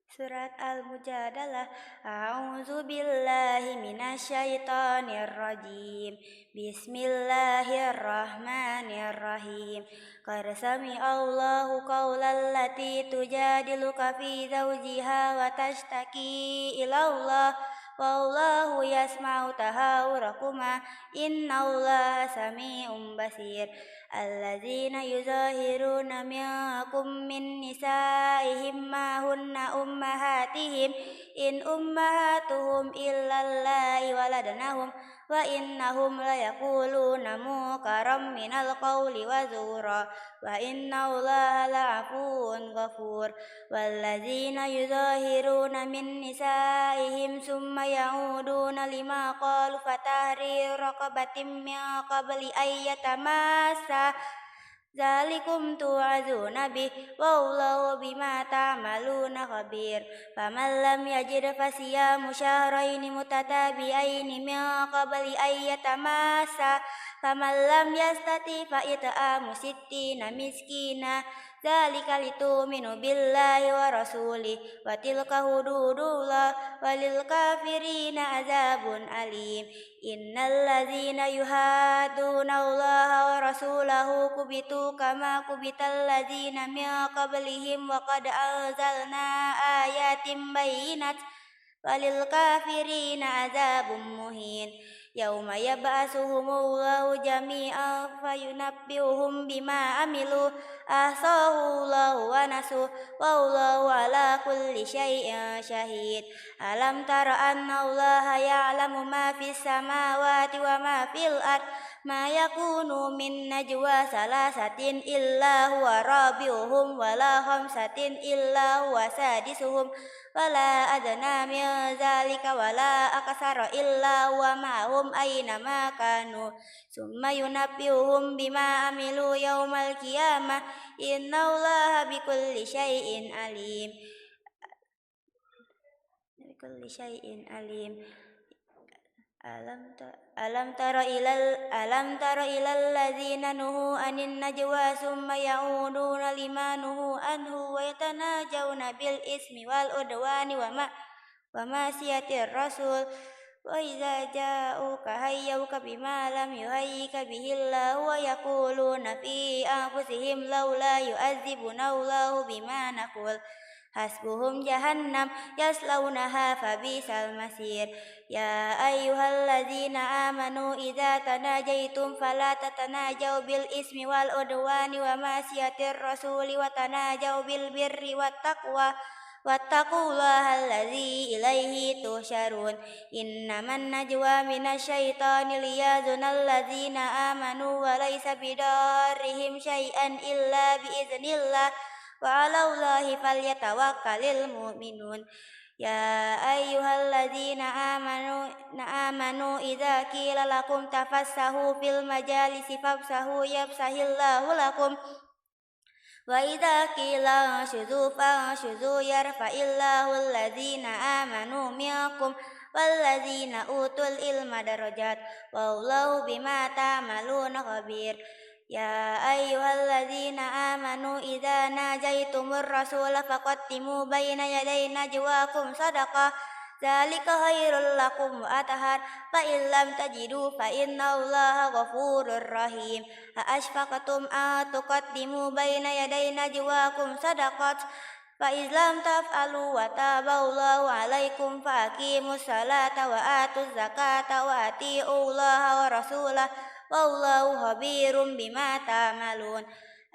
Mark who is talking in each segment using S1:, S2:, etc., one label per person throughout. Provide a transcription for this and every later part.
S1: Surat Al-Mujadalah. A'udzu billahi minasyaitonir rajim. Bismillahirrahmanirrahim. Qad sami'allahu qaulal lati tujadiluka fi zawjiha wa tashtaki ilallah. Wallahu yasma'u tahawurakuma. Innallaha sami'un basir. Alladzina yuzahiruna minkum min nisaihim ma hunna ummahatihim in ummahatuhum illallai waladnahum wa innahum layakuluna munkaram minal qawli wa zura wa innallaha la'afuwun ghafur. Walladzina yuzahiruna min nisaihim summa ya'uduna lima qalu fatahriru raqabatin min qabli ayyatamassa zalikum tu'azuna bih wallahu bima ta'maluna khabir. Faman lam yajid fasiyamu syahraini mutatabi'aini min qabli ayyatamassa faman lam yastati fa it'amu sittina miskina zalika litu'minu billahi wa rasulih wa tilka hududullah walil kafirina azabun alim. Innalladzina yuhadduna allaha wa rasulahu kubitu kama kubital ladzina min qablihim wa qad anzalna ayatin bayyinat walil kafirina azabun muhin. Yauma yab'atsuhumullahu jami'an fayunabbi'uhum bima amilu ahsahullahu wa nasu wallahu ala kulli syai'in syahid. Alam tara annallaha ya'lamu ma fis samawati wa ma fil ard ma yakunu min najwa salasatin illa huwa rabi'uhum wala khamsatin illa huwa sadisuhum wala adna min zalika wala aktsara illa huwa ma'hum aina ma kanu summa yunabbi'uhum bima amilu yaumal qiyamah innallaha bikulli syai'in alim. Bikulli syai'in alim. Alam tara ilal ladzina nuhu anin najwa summa ya'uduna lima nuhu anhu wa yatanajawna bil ismi wal udwani wa ma'siyatir rasul wa idza ja'uka hayyuka bima lam yuhayyika bihillahu wa yaquluna fi anfusihim laula yu'adzibuna Allahu bima naqul hasbuhum jahannam yaslaunaha fabisal masir. Ya ayyuhalladzina amanu idza tanajaitum fala tatanajaw bil ismi wal udwani wa ma'siyatir rasuli wa tanajaw bil birri wat taqwa wattaqullaha alladzi ilaihi tuhsyarun. Innaman najwa minasyaitani liyazunal ladzina amanu wa laysa bidarrihim syai'an illa biiznillah wa 'alallahi falyatawakkalul mu'minun. Ya ayyuhalladzina amanu idza qila lakum tafassahu fil majalisi fafsahu yafsahillahu lakum wa idza qila syudzu fasyudzu yarfa'illahu alladzina amanu minkum walladzina utul ilma darajat wallahu bima ta'maluna khabir. Ya ayyuhalladzina amanu idza najaitumur rasula faqaddimu baina yaday najwakum sadaqah zalika khairul lakum wa athhar fa illam tajidu fa innallaha ghafurur rahim. Ha asfaqatum an tuqaddimu baina yaday najwakum sadaqat fa izlam taf'alu wa taballahu alaikum fa aqimus salata wa atuz zakata wa atiullaha wa rasulah wallahu khabirum bima ta'malun.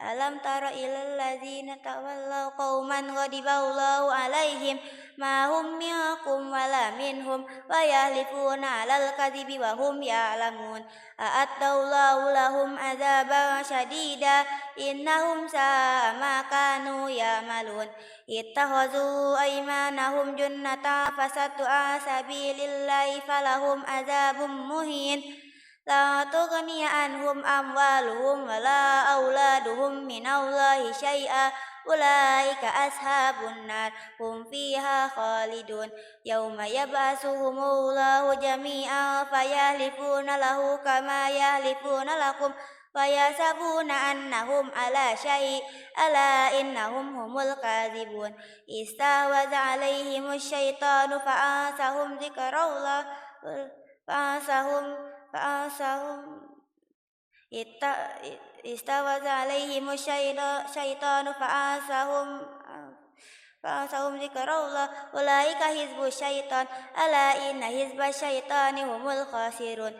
S1: Alam tara ilal ladzina tawallaw qauman ghadiballahu alaihim ma hum minkum wala minhum wa yahlifuna 'alal kadhibi wa hum ya'lamun. A'addallahu lahum adzaban syadida innahum sa'a ma kanu ya'malun. Ittakhadhu aymanahum junnatan fasattu an sabilillahi falahum adzabun muhin. La tughni anhum amwaluhum wala auladuhum minallahi syai'a ulaika ashabun nar hum fiha khalidun. Yauma yab'atsuhumullahu jami'an fayahlifuna lahu kama yahlifuna lakum ويحسبون أنهم على شيء ألا إنهم هم الكاذبون استحوذ عليهم الشيطان فأنساهم ذكر الله فأنساهم استحوذ عليهم الشيطان فأنساهم ذكر الله أولئك حزب الشيطان ألا إن حزب الشيطان هم الخاسرون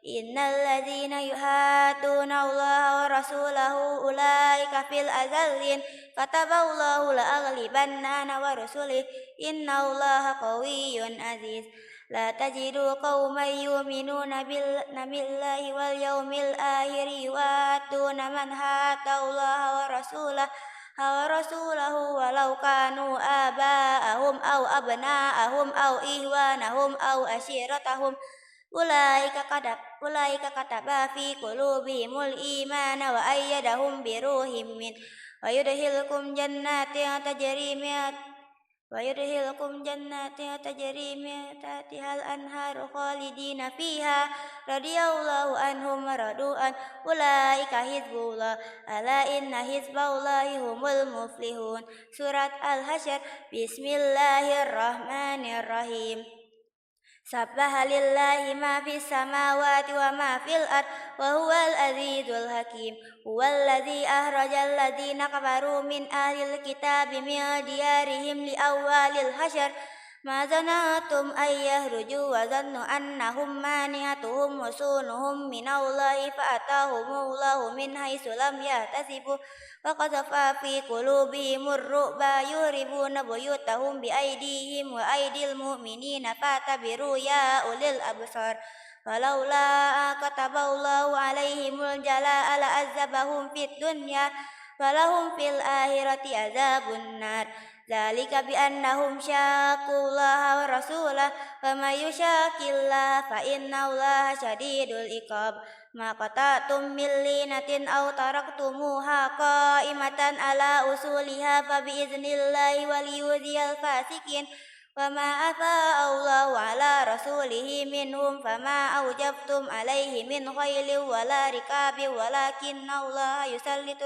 S1: إن الذين يحادون الله ورسوله أولئك في الأذلين كتب الله لأغلبن أنا ورسله إن الله قوي عزيز لا تجد قوما يؤمنون بالله واليوم الآخر يوادون من حاد الله ورسوله ولو كانوا آباءهم أو أبناءهم أو إخوانهم أو عشيرتهم أولئك كتب في قلوبهم الإيمان وأيدهم بروح منه ويدخلكم جنات تجري من تحتها الأنهار خالدين فيها رضي الله عنهم ورضوا عنه أولئك حزب الله ألا إن حزب الله هم المفلحون سورة الحشر بسم الله الرحمن الرحيم سبح لله ما في السماوات وما في الأرض وهو العزيز الحكيم هو الذي أخرج الذين كفروا من أهل الكتاب من ديارهم لأول الحشر ما ظننتم أن يخرجوا وظنوا أنهم مانعتهم حصونهم من الله فأتاهم الله من حيث لم يحتسبوا وقذف في قلوبهم الرعب يخربون بيوتهم بأيديهم وأيدي المؤمنين فاعتبروا يا أولي الأبصار فلولا كتب الله عليهم الجلاء لعذبهم في الدنيا ولهم في الآخرة عذاب النار ذلك بأنهم شاقوا الله ورسوله ومن يشاق الله فإن الله شديد العقاب ما قطعتم من لينة أو تركتموها قائمة على أصولها فبإذن الله وليخزي الفاسقين وما أفاء الله على رسوله منهم فما أوجبتم عليه من خيل ولا ركاب ولكن الله يسلط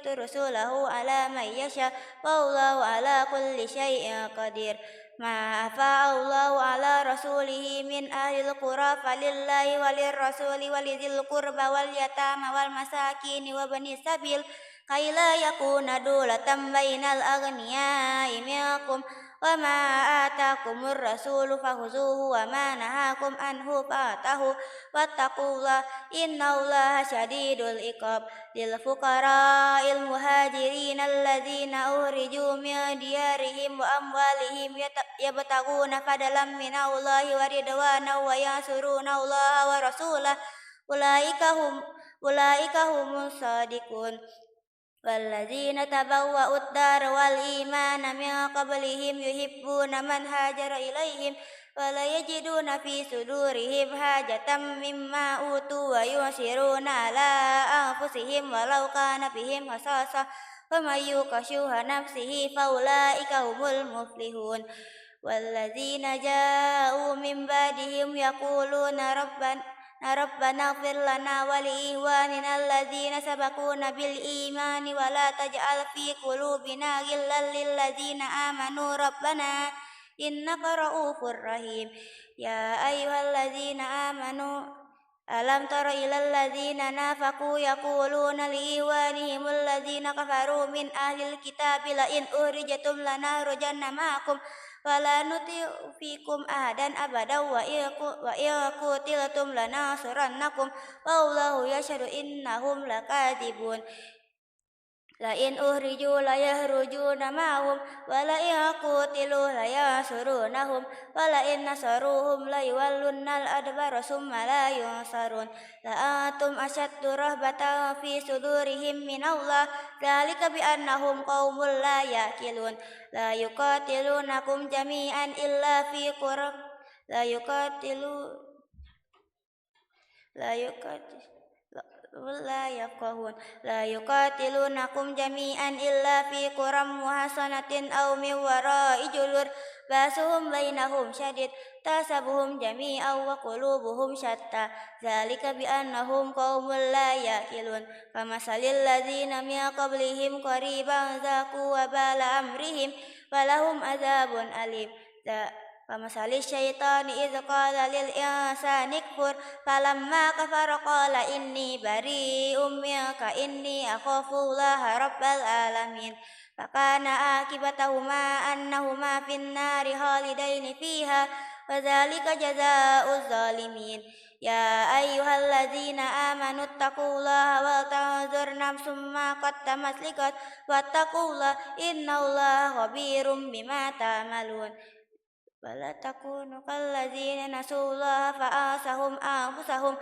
S1: رسوله على من يشاء والله على كل شيء قدير ما أفاء الله على رسوله من أهل القرى فلله وللرسول ولذي القربى واليتامى والمساكين وابن السبيل كي لا يكون دولة بين الأغنياء منكم وما آتاكم الرسول فخذوه وما نهاكم عنه فانتهوا واتقوا الله إن الله شديد العقاب للفقراء المهاجرين الذين أخرجوا من ديارهم وأموالهم يبتغون فضلا من الله ورضوانا وينصرون الله ورسوله أولئك هم الصادقون والذين تبوأوا الدار والإيمان من قبلهم يحبون من هاجر إليهم ولا يجدون في صدورهم حاجة مما أوتوا ويؤثرون على أنفسهم ولو كان بهم خصاصة ومن يوق شح نفسه فأولئك هم المفلحون والذين جاءوا من بعدهم يقولون ربنا اغفر لنا ولإخواننا الذين سبقونا بالإيمان ولا تجعل في قلوبنا غلا للذين آمنوا ربنا إنك رؤوف رحيم يا أيها الذين آمنوا ألم تر إلى الذين نافقوا يقولون لإخوانهم الذين كفروا من أهل الكتاب لئن أخرجتم لنخرجن معكم ولا نطيع فيكم أحدا أبدا وإن قتلتم لننصرنكم والله يشهد إنهم لكاذبون لئن أخرجوا ليخرجون معهم ولئن قتلوا لينصرونهم ولئن نصروهم ليولن الأدبار ثم لا ينصرون لأنتم أشد رهبة في صدورهم من الله ذلك بأنهم قوم لا يأكلون لا يقاتلونكم جميعا إلا في قرى لا لا يفقهون لا يقاتلونكم جميعا إلا في قرى محصنة أو من وراء جدر بأسهم بينهم شديد تحسبهم جميعا وقلوبهم شتى ذلك بأنهم قوم لا يأكلون كمثل الذين من قبلهم قريبا ذاقوا وبال أمرهم ولهم عذاب أليم كمثل الشيطان إذ قال للإنسان اكفر فلما كفر قال إني بريء منك إني أخاف الله رب العالمين فكان عاقبتهما أنهما في النار خالدين فيها وذلك جزاء الظالمين يا أيها الذين آمنوا اتقوا الله ولتنظر نفس ما قدمت لغد واتقوا الله إن الله خبير بما تعملون ولا تكونوا كالذين نسوا الله فأنساهم أنفسهم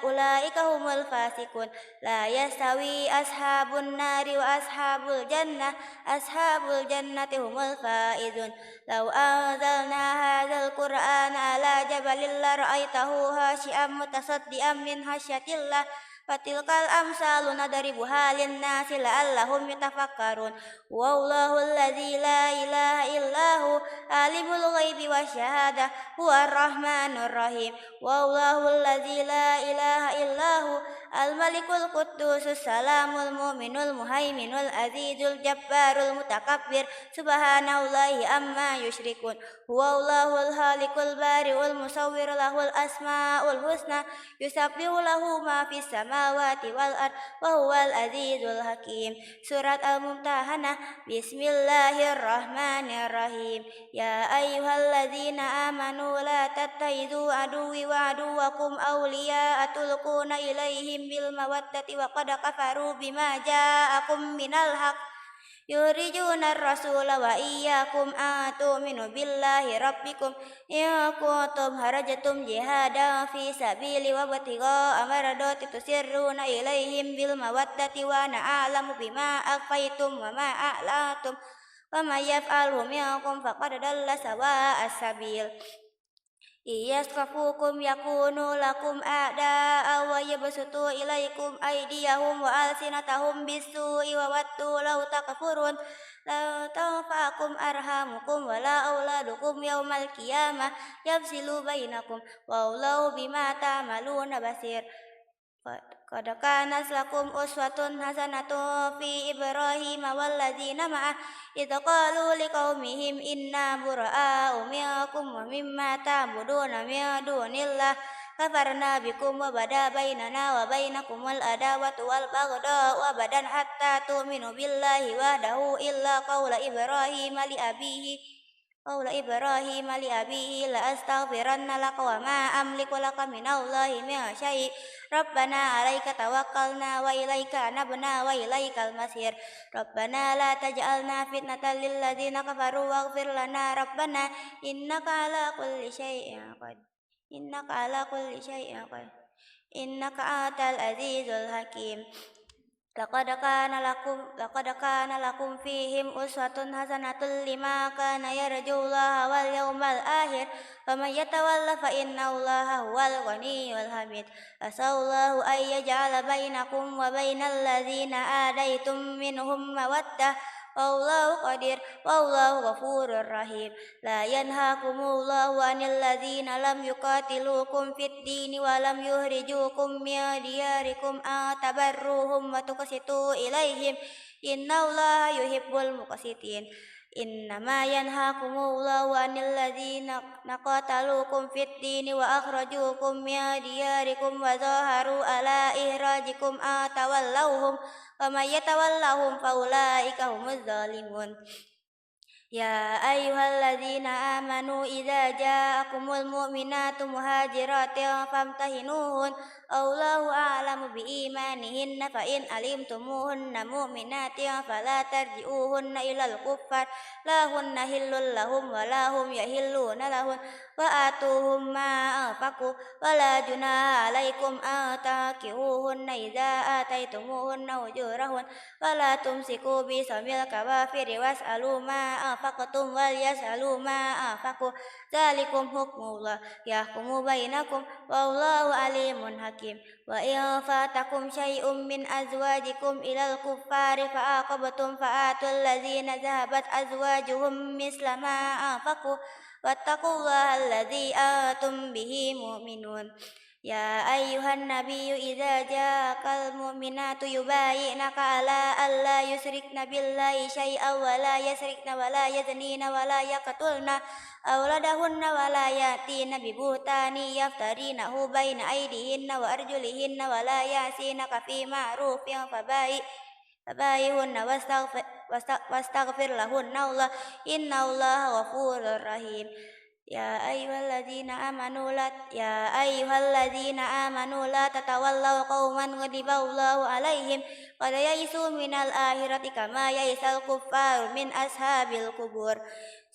S1: أولئك هم الفاسقون لا يستوي أصحاب النار وأصحاب الجنة أصحاب الجنة هم الفائزون لو أنزلنا هذا القرآن على جبل لرأيته خاشعا متصدعا من خشية الله فتلك الأمثال نضربها للناس لعلهم يتفكرون والله الذي لا إله إلا هو عالم الغيب والشهادة هو الرحمن الرحيم والله الذي لا إله إلا هو الملك القدوس السلام المؤمن المهيمن العزيز الجبار المتكبر سبحان الله عما يشركون هو الله الخالق البارئ المصور له الأسماء الحسنى يسبح له ما في السماوات والأرض وهو العزيز الحكيم سورة الممتحنة بسم الله الرحمن الرحيم يا أيها الذين آمنوا لا تتخذوا عدوي وعدوكم أولياء تلقون إليهم بالمودة وقد كفروا بما جاءكم من الحق يخرجون الرسول وإياكم أن تؤمنوا بالله ربكم إن كنتم خرجتم جهادا في سبيلي وابتغاء مرضاتي تسرون إليهم بالمودة وأنا أعلم بما أخفيتم وما أعلنتم ومن يفعله منكم فقد ضل سواء السبيل يثقفوكم يكونوا لكم أعداء ويبسطوا إليكم أيديهم وألسنتهم بالسوء وودوا لو تكفرون لا تنفعكم أرحامكم ولا أولادكم يوم القيامة يفصل بينكم والله بما تعملون بصير قد كانت لكم أسوة حسنة في إبراهيم والذين معه إذ قالوا لقومهم إنا براء منكم ومما تعبدون من دون الله كفرنا بكم وبدا بيننا وبينكم العداوة والبغضاء أبدا حتى تؤمنوا بالله وحده إلا قول إبراهيم لأبيه لأستغفرن لك وما أملك لك من الله من شيء ربنا عليك توكلنا وإليك أنبنا وإليك المصير ربنا لا تجعلنا فتنة للذين كفروا واغفر لنا ربنا إنك على كل شيء قدير إنك أنت العزيز الحكيم لقد كان لكم فيهم أسوة حسنة لمن كان يرجو الله واليوم الآخر ومن يتولى فإن الله هو الغني الحميد عسى الله أن يجعل بينكم وبين الذين آديتم منهم مودة والله قدير والله غفور رحيم لا ينهاكم الله عن الذين لم يقاتلوكم في الدين ولم يخرجوكم من دياركم أن تبروهم وتقسطوا إليهم إن الله يحب المقسطين إنما ينهاكم الله عن الذين قاتلوكم في الدين وأخرجوكم من دياركم وظاهروا على إخراجكم أن تولوهم ومن يتولهم فأولئك هم الظالمون يا أيها الذين آمنوا إذا جاءكم المؤمنات مهاجرات فامتحنوهن الله أعلم بإيمانهن فإن علمتموهن مؤمنات فلا ترجعوهن إلى الكفار لا هن حل لهم ولا هم يحلون لهن وآتوهم ما أنفقوا ولا جناح عليكم أن تنكحوهن إذا آتيتموهن أجورهن ولا تمسكوا باسم الكوافر واسألوا ما أنفقوا أنفقتم وليسألوا ما أنفقوا ذلكم حكم الله يحكم بينكم والله عليم حكيم وإن فاتكم شيء من أزواجكم إلى الكفار فعاقبتم فآتوا الذين ذهبت أزواجهم مثل ما أنفقوا واتقوا الله الذي أنتم به مؤمنون يا أيها النبي إذا جاءك المؤمنات يبايعنك على ألا يشركن بالله شيئا ولا يسرقن ولا يزنين ولا يقتلن أولادهن ولا يأتين ببهتان يفترينه بين أيديهن وأرجلهن ولا يعصينك في معروف فبايعهن واستغفر لهن الله إن الله غفور رحيم يا أيها الذين آمنوا لا تتولوا قوما غضب الله عليهم قد يئسوا من الآخرة كما يئس الكفار من أصحاب القبور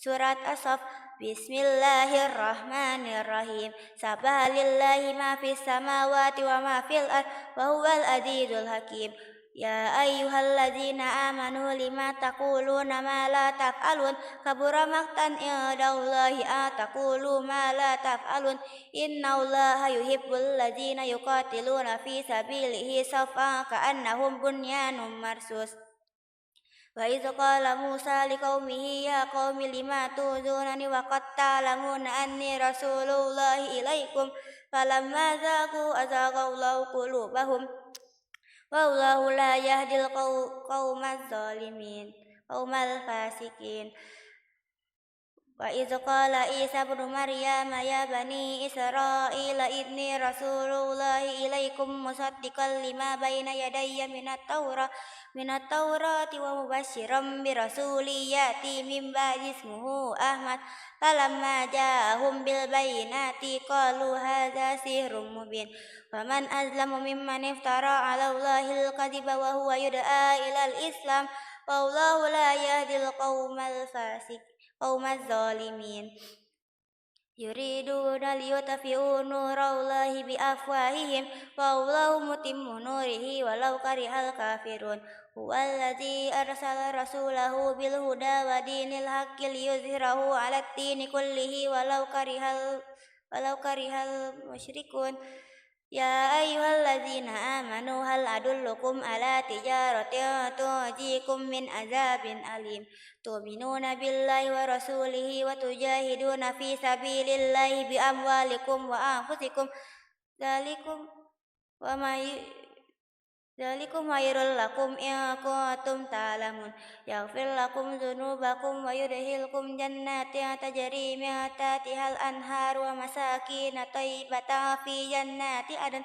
S1: Surat As-Saff Bismillahirrahmanirrahim Sabbaha lillahi ma fis samawati wa ma fil ard wa huwal azizul hakim Ya ayyuhalladzina amanu lima taquluna ma la taf'alun kabura maqtan indallahi ataqulu ma la taf'alun innallaha yuhibbul ladzina yuqatiluna fi sabilihi saffan ka'annahum bunyanun marsus Wa idh qala Musa liqaumihi ya qaumi lima tu'dzunani wa qad ta'lamuna anni rasulullahi ilaikum falamma zaqu azaghallahu qulubahum wallahu la yahdil qaumal fasikin Wa idh qala Isa ibnu Maryam ya bani Israila inni rasulullahi ilaikum musaddiqan lima baina yadayya minat Taurati wa mubasysyiran bi rasulin ya'ti min ba'di ismuhu Ahmad falamma ja'ahum bil bayyinati qalu hadza sihrun mubin faman azlamu mimman iftara 'ala Allahil kadhiba wa huwa yud'a ilal Islam wallahu la yahdil qaumaz zalimin yuriduna liyutfi'u nurallahi bi afwahihim wallahu mutimmu nurihi walau karihal kafirun huwallazi arsala rasulahu bil huda wa dinil haqqi liyuzhirahu 'alad dini kullihi walau karihal musyrikun Ya ayyuhalladzina amanu hal adullukum ala tijaratin tujikum min azabin alim tu'minuna billahi wa rasulihi wa tujahiduna fi sabilillahi bi amwalikum wa anfusikum dzalikum khairul lakum in kuntum ta'lamun yaghfir lakum dzunubakum wa yudkhilkum jannatin tajri min tahtihal anhar wa masakin thayyibatan fi jannati adn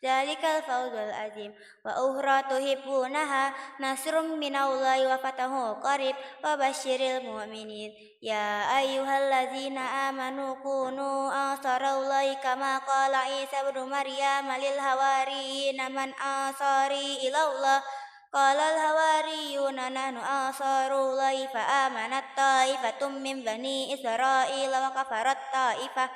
S1: Dzalikal fawzul azim wa ukhra tuhibbunaha nasrum minallahi wa fatahu qarib wa basyiril mu'minin ya ayyuhalladzina amanu kunu ansarallahi kama qala Isa ibnu Maryam lil hawariyina man ansari ilallah qala al hawariyuna nahnu ansarullahi fa amanat ta'ifatum min bani Israila wa kafarat ta'ifah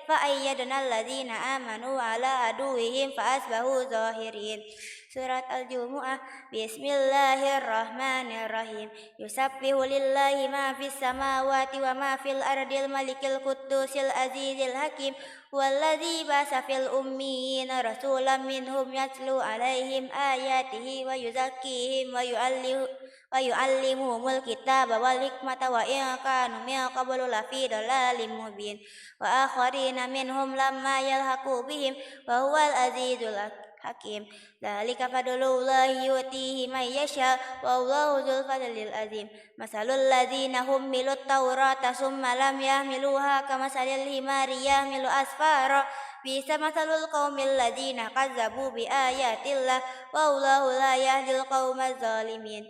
S1: فأيدنا الذين آمنوا على عدوهم فأصبحوا ظاهرين Surat Al-Jumu'ah Bismillahirrahmanirrahim Yusabbihu lillahi ma fis samawati wa ma fil ardil malikil quddusil azizil hakim Walladzi ba'atsa fil ummiyina rasulan minhum yatlu alaihim ayatihi wa yuzakkihim wa yu'allimuhumul kitaba wal hikmata wa in kanu min qablu lafi dhalalin mubin wa akharina minhum lamma yalhaqu bihim wa huwal azizul hakim dzalika fadlullahi yu'tihi may yasha wallahu dzul fadlil azim masalul ladzina hummilut taurata summa lam yahmiluha kamasalil himari yahmilu asfara bisa masalul qaumil ladzina kazzabu bi ayatillah wallahu la yahdil qaumaz zalimin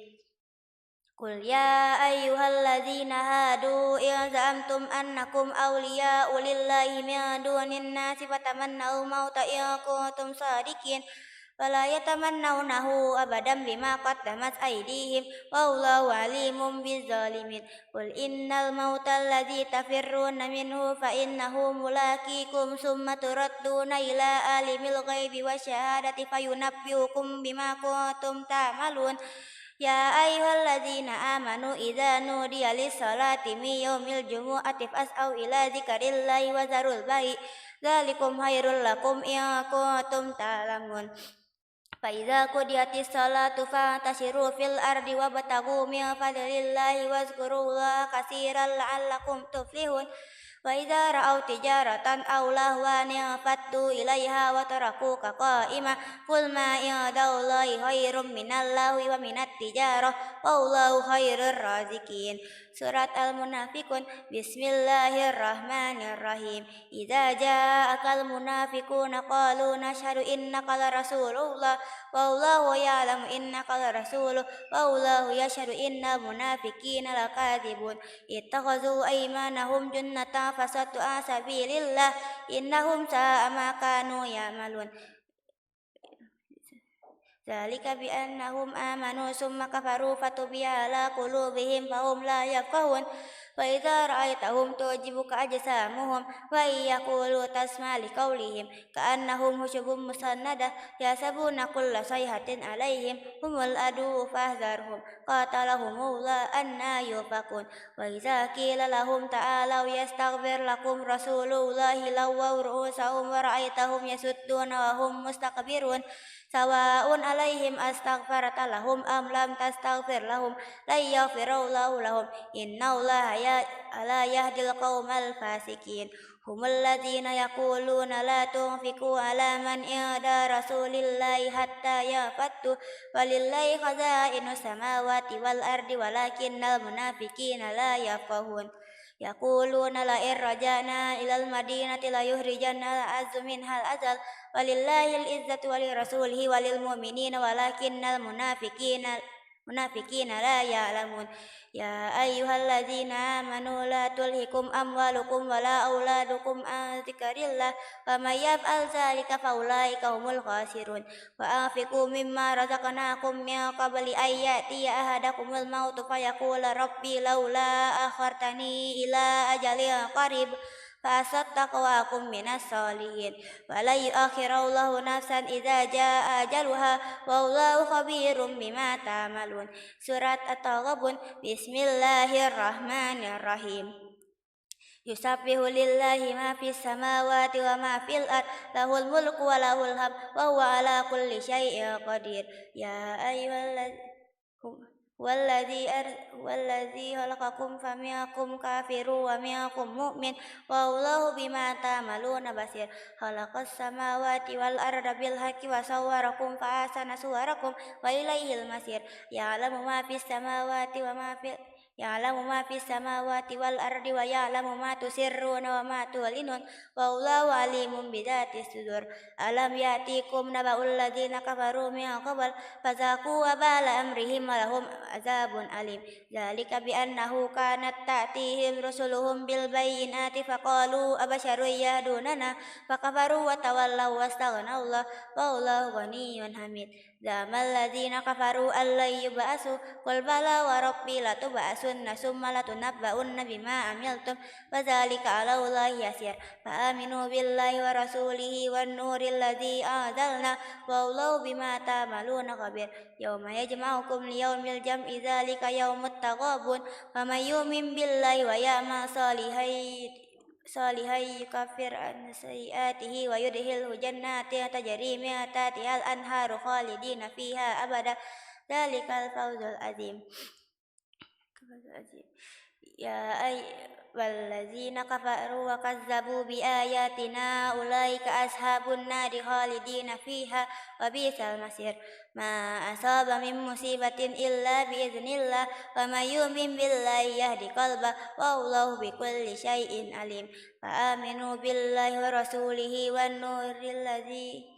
S1: Qul ya ayyuhalladzina hadu in za'amtum annakum awliya'u lillahi min dunin nasi fatamannau mauta in kuntum sadiqin wala yatamannawnahu abadan bima qaddamat aydihim wallahu alimun bizzalimin Qul innal mauta alladzi tafirruna minhu fa innahu mulaqikum summa turadduna ila alimil ghaibi wasyahadati fayunabbiukum bima kuntum ta'malun يا أيها الذين آمنوا إذا نودي للصلاة من يوم الجمعة فاسعوا إلى ذكر الله وذروا البيع ذلكم خير لكم إن كنتم تعلمون فإذا قضيت الصلاة فانتشروا في الأرض وابتغوا من فضل الله واذكروا الله كثيرا لعلكم تفلحون وإذا رأوا تجارة أو لهوا انفضوا إليها وتركوك قائما قل ما عند الله خير من اللهو ومن التجارة والله خير الرازقين Surat Al-Munafiqun Bismillahirrahmanirrahim Idza ja'akal munafiquna qalu nashhadu innaka la rasulullah wallahu ya'lamu innaka la rasuluh wallahu yashhadu innal munafiqina lakadzibun ittakhadhu aymanahum junnatan fasaddu an sabilillah innahum sa'a ma kanu ya'malun Dzalika bi annahum amanu summa kafaru fatubiya ala qulubihim fahum la yafqahun wa idza ra'aitahum tu'jibuka ajsamuhum wa yaqulu tasma' liqaulihim ka'annahum hushubun musannadah yasabuna kulla sayhatin alaihim humul adu fahdharhum qatalahumullah anna yufakun wa idza qila lahum ta'alau yastaghfir lakum rasulullahi lawaw ru'usahum wa ra'aitahum yasudduna wa hum mustakbirun Sawaun alaihim astaghfarta lahum am lam tastaghfir lahum la yaghfirullahu lahum innallaha la yahdil qaumal fasikin humul ladzina yaquluna la tunfiqu ala man inda rasulillahi hatta yafattu walillahi khazainus samawati wal ardi walakinnal munafiqina la yafqahun Yaquluna la irrajana ilal madinati la yuhrijanna al-azzu minhal azal walillahil izzatu walirasulihi walil mu'minina walakinnal munafiqina la ya'lamun Ya ayyuhalladzina amanu la tulhikum amwalukum wala auladukum an dzikrillah wa may yaf'al dzalika faulaika humul khasirun wa anfiqu mimma razaqnakum min qabli an ya'tiya ahadakumul mautu fayaqula rabbi laula akhartani ila ajalin qarib فأصدق وأكن من الصالحين ولا يؤخر الله نفسا إذا جاء أجلها والله خبير بما تعملون Surat At-Taghabun Bismillahirrahmanirrahim Yusabbihu lillahi ma fis samawati wa ma fil ard lahul mulku wa lahul hamd wa huwa ala kulli syai'in qadir ya ayyuhalladzina والذي خلقكم فمنكم كافر ومنكم مؤمن والله بما تعملون بصير خلق السماوات والأرض بالحق وصوركم فأحسن صوركم وإليه المصير يعلم ما في السماوات wal ardi wa ya'lamu ma tusirruna wa ma tu'linun wallahu alimun bidzati sudur alam ya'tikum naba'ul ladzina kafaru min qabl fazaqu wa bala amrihim wa lahum azabun alim dzalika bi annahu kanat ta'tihim rusuluhum bil bayyinati faqalu abasharun yahdunana fakafaru wa tawallaw wastaghna wallahu ghaniyyun hamid Zamal ladzina kafaru alla yub'asu qul bala wa rabbi latub'asunna summa latunabba'unna bima amiltum wa dzalika 'ala Allahi yasir fa aminu billahi wa rasulihi wan nuril ladzi anzalna wallahu bima ta'maluna khabir yauma yajma'ukum liyaumil jam'i dzalika yaumut taghabun wa may yu'min billahi wa ya'mal salihai yukafir an sayiatihi wa yudhilhu jannatin tajri min tahtihal anharu khalidina fiha abada dzalikal fawzul azim ya walladzina kafaru wa kazzabu bi ayatina ulaika ashabun nari khalidina fiha wa bisal masir ma asaba min musibatin illa bi idznillah wa may yu'min billahi yahdi qalbah wallahu bikulli syai'in alim fa aminu billahi wa rasulihi wan nuril ladzi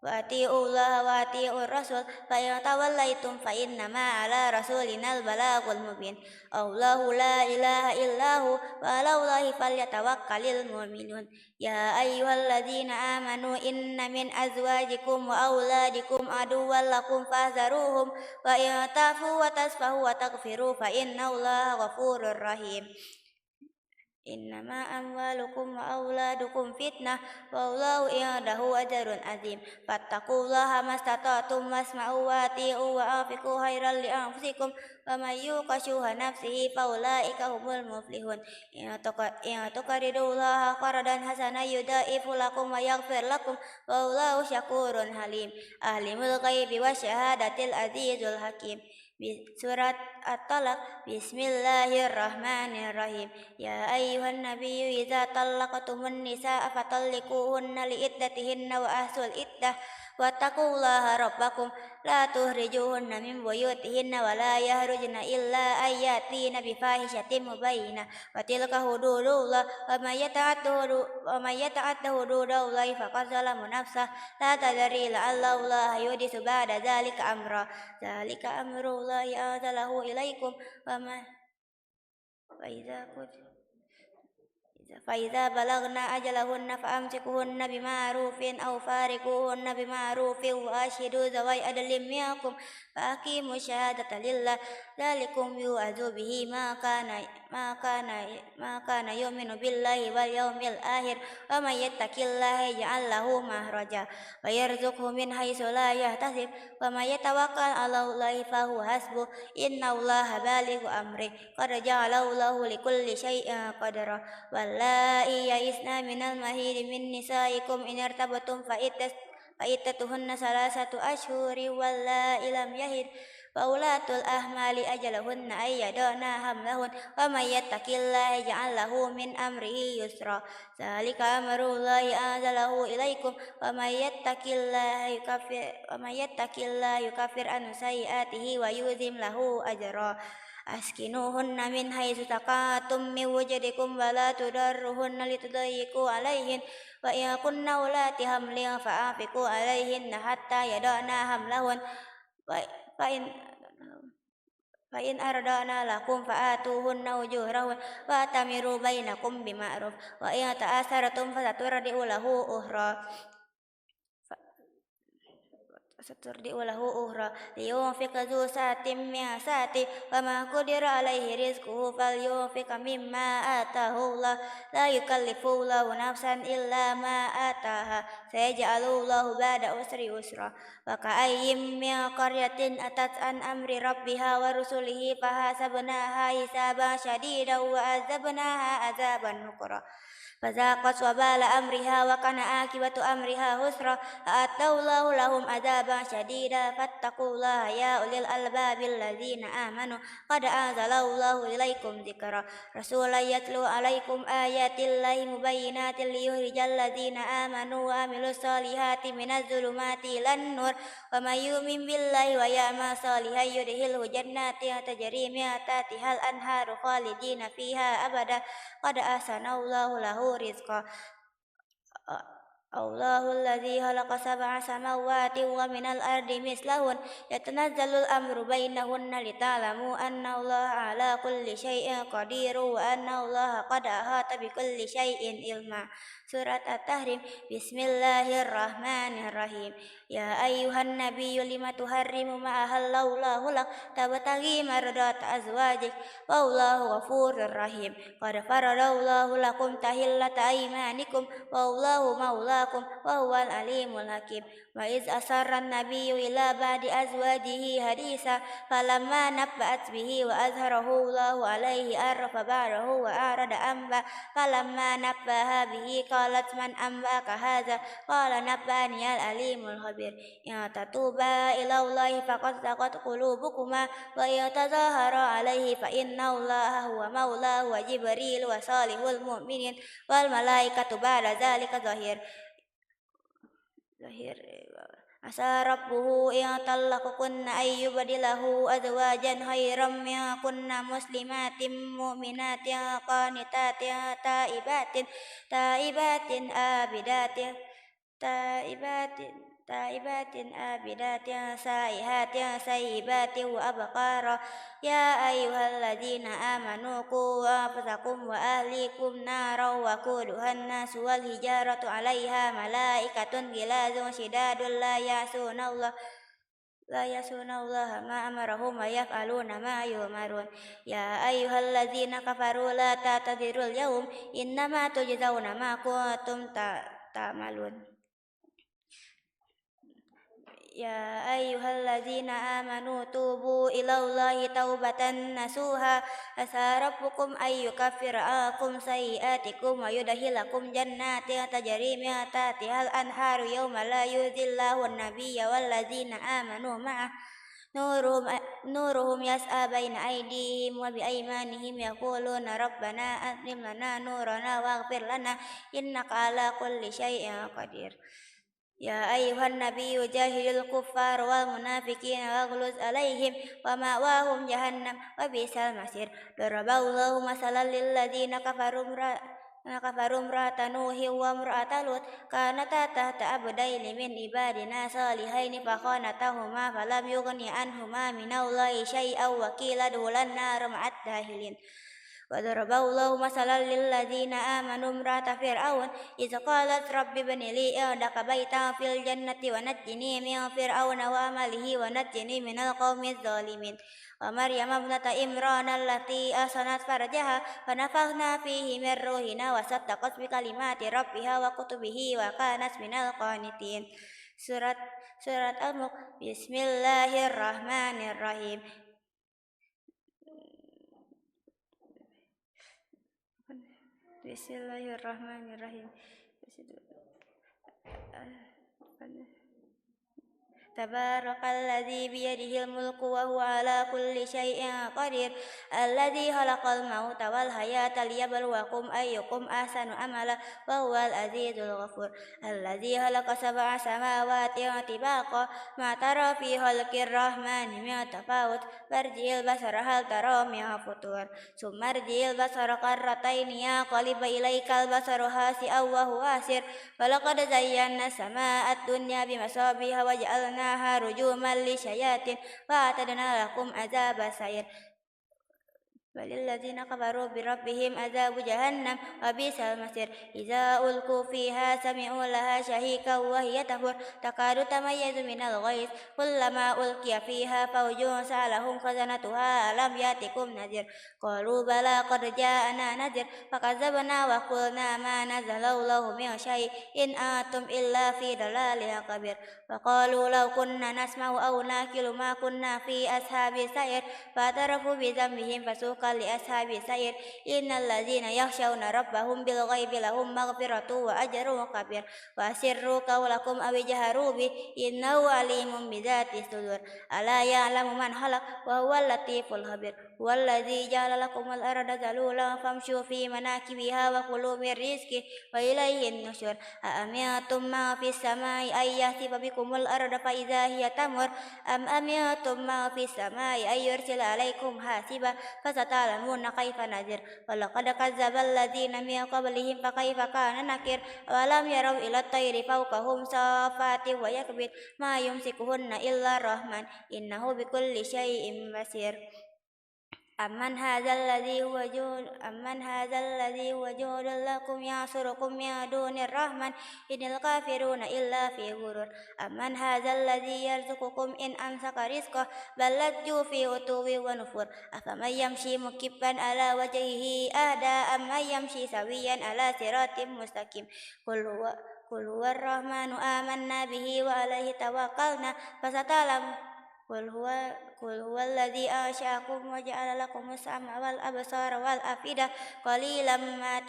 S1: wa atiullaha wa atiur rasul fa in tawallaitum fa innama ala rasulinal balagul mubin Allahu la ilaha illahu wa alallahi falyatawakkalul mu'minun ya ayyuhalladzina amanu inna min azwajikum wa auladikum aduwwan lakum fahzaruhum wa in tafu wa tasfahu wa taghfiru fa innallaha ghafurur rahim إنما أموالكم وأولادكم فتنة والله عنده أجر عظيم فاتقوا الله ما استطعتم واسمعوا وأطيعوا وأنفقوا خيرا لأنفسكم ومن يوق شح نفسه فأولئك هم المفلحون إن تقرضوا الله قرضا حسنا يضاعف لكم ويغفر لكم والله شكور حليم عالم الغيب والشهادة العزيز الحكيم Surat At-Talaq Bismillahirrahmanirrahim Ya ayuhan nabiyyu idza talaqtumun nisaa fatalliquhunna liiddatihinna wa ahsul iddah wattaqullaha rabbakum la tuhrijuhunna min buyutihinna wa la yahrujna illa ayyatina bifahishatin mubayyinah wa tilka hududullah wa may yata'adda hududallahi faqad zalama nafsah la tadri la'alla Allah yuhdisu ba'da dzalika amra dzalika amrullahi anzalahu ilaikum wa ma wa idza فإذا بلغنا أجلهن فأمسكوهن بمعروف أو فارقوهن بمعروف وأشهدوا ذوي عدل منكم فأقيموا الشهادة لله ذلكم يوعظ به ما كان يؤمن بالله واليوم الآخر ومن يتق الله يجعل له مخرجا ويرزقه من حيث لا يحتسب ومن يتوكل على الله فهو حسبه إن الله بالغ أمره قد جعل الله لكل شيء قدرا واللائي يئسن من المحيض من نسائكم إن ارتبتم فعدتهن 3 أشهر واللائي لم يحضن فأولاة الأحمال أجلهن أن يضعن حملهن ومن يتق الله يجعل له من أمره يسرا ذلك أمر الله أنزله إليكم ومن يتق الله يكفر عنه سيئاته ويعظم له أجرا أسكنوهن من حيث سكنتم من وجدكم ولا تضروهن لتضيقوا عليهن وإن كن أولات حمل فأنفقوا عليهن حتى يضعن حملهن فإن أرضعن لكم فآتوهن أجورهن وأتمروا بينكم بمعروف وإن تآثرتم فسترضع له أخرى لينفق ذو سعة من سعته ومن قدر عليه رزقه فلينفق مما آتاه الله لا يكلف الله نفسا إلا ما آتاها سيجعل الله بعد عسر يسرا وكأي من قرية أتت عن أمر ربها ورسله فحاسبناها حسابا شديدا وعذبناها عذابا نكرا فذاقت وبال أمرها وكان عاقبة أمرها خسرا أعد الله لهم عذابا شديدا فاتقوا الله يا أولي الألباب الذين آمنوا قد أنزل الله إليكم ذكرا رسولا يتلو عليكم آيات الله مبينات ليخرج الذين آمنوا وعملوا الصالحات من الظلمات إلى النور ومن يؤمن بالله ويعمل صالحا يدخله جنات تجري من تحتها الأنهار خالدين فيها أبدا قد أحسن الله له رزقا الله الذي خلق 7 سماوات ومن الأرض مثلهن يتنزل الأمر بينهن لتعلموا أن الله على كل شيء قدير وأن الله قد أحاط بكل شيء علما Surat At-Tahrim Bismillahirrahmanirrahim Ya ayyuhan nabiyyu lima tuharrimu ma ahallallahu lak tabtaghi mardata azwajik wallahu ghafurur rahim qad faradallahu lakum tahillata aymanikum wallahu maulakum wa huwal alimul hakim wa iz asarra an-nabiyyu ila ba'di azwajihi hadisa falamma nabba'at bihi wa azharahu Allahu alaihi arfa ba'dahu wa arada amba falamma nabbaha bihi qalat man ambaka hadza qala nabbani al-alimul khabir ya tatuba ila Allahi faqad taqat qulubukuma wa ya tazahara alaihi fa inna Allaha huwa maulahu wa jibril wa salihul mu'minin wal malaikatu ba'da zalika zahir Asa rabbuhu in talaqakunna ayyubadilahu azwajan khairam minkunna muslimatin mu'minatin qanitatin taibatin abidatin saihatin sayyibatin wa abqara ya ayyuhalladzina amanu qu anfusakum wa ahlikum naran wa quduhan nasu wal hijaratu 'alaiha malaikatun ghilazun shidadun la ya'sunallah لا يعصون الله ما أمرهم ويفعلون ما يؤمرون يا أيها الذين كفروا لا تعتذروا اليوم إنما تجزون ما كنتم تعملون يا أيها الذين آمنوا توبوا إلى الله توبة نصوحا عسى ربكم أن يكفر عنكم سيئاتكم ويدخلكم جنات تجري من تحتها الأنهار يوم لا يخزي الله النبي والذين آمنوا معه نورهم يسعى بين أيديهم وبأيمانهم يقولون ربنا أتمم لنا نورنا واغفر لنا إنك على كل شيء قدير يا أيها النبي جاهد الكفار والمنافقين واغلظ عليهم ومأواهم جهنم وبئس المصير ضرب الله مثلا للذين كفروا امرأة نوح وامرأة لوط كانتا تحت عبدين من عبادنا صالحين فخانتهما فلم يغن عنهما من الله شيئا وقيل ادخلا النار مع الداخلين وضرب الله مثلا للذين آمنوا امرأة فرعون إذ قالت رب ابن لي عندك بيتا في الجنة ونجني من فرعون وعمله ونجني من القوم الظالمين ومريم ابنة عمران التي أحصنت فرجها فنفخنا فيه من روحنا وصدقت بكلمات ربها وكتبه وكانت من القانتين سورة الملك بسم الله الرحمن الرحيم Bismillahirrahmanirrahim. Tabarakalladzi biyadihil mulku wa huwa ala kulli syai'in qadir. Alladzi khalaqal mauta wal hayata liyabluwakum ayyukum ahsanu amala wa huwal azizul ghafur. Alladzi khalaqa sab'a samawati tibaqa ma tara fi khalqir rahmani min tafawut. Farji'il basara hal tara min futur. Sumarji'il basara karrataini yanqalib ilaikal basaru hasi'aw wa huwa hasir. Walaqad zayyana sama'ad dunya bimasabiha wa ja'alnaha rujuman lisyayatin wa atadna lakum azaba sa'ir وللذين كفروا بربهم عذاب جهنم وبئس المصير إذا ألقوا فيها سمعوا لها شهيقا وهي تفور تكاد تميز من الغيظ كلما ألقي فيها فوج سألهم خزنتها ألم يأتكم نذير قالوا بلى قد جاءنا نذير فكذبنا وقلنا ما نزل الله من شيء إن أنتم إلا في ضلال كبير وقالوا لو كنا نسمع أو نأكل ما كنا في أصحاب السعير فاعترفوا بذنبهم فسوقا لأصحاب السعير إن الذين يخشون ربهم بالغيب لهم مغفرة وأجر كبير وأسروا قولكم أو اجهروا به إنه عليم بذات الصدور ألا يعلم من خلق وهو اللطيف الخبير والذي جعل لكم الأرض ذلولا فامشوا في مناكبها وكلوا من رزقه وإليه النشور أأمنتم ما في السماء أن يخسف بكم الأرض فإذا هي تمر أم أمنتم ما في السماء أن يرسل عليكم حاسبا فستعلمون كيف نذير ولقد كذب الذين من قبلهم فكيف كان نكير ولم يروا إلى الطير فوقهم صافات ويكبت ما يمسكهن إلا الرحمن إنه بكل شيء بصير أمن هذا الذي هو جود لكم يعصركم من دون الرحمن إن الكافرون إلا في غرور أمن هذا الذي يرزقكم إن أمسك رزقه بل لجوا في عتو ونفور أفمن يمشي مكبا على وجهه أهدى أم من يمشي سويا على صراط مستقيم قل هو الرحمن آمنا به وعليه توكلنا قل هو الذي أنشأكم وجعل لكم السمع والأبصار والأفئدة قليلا ما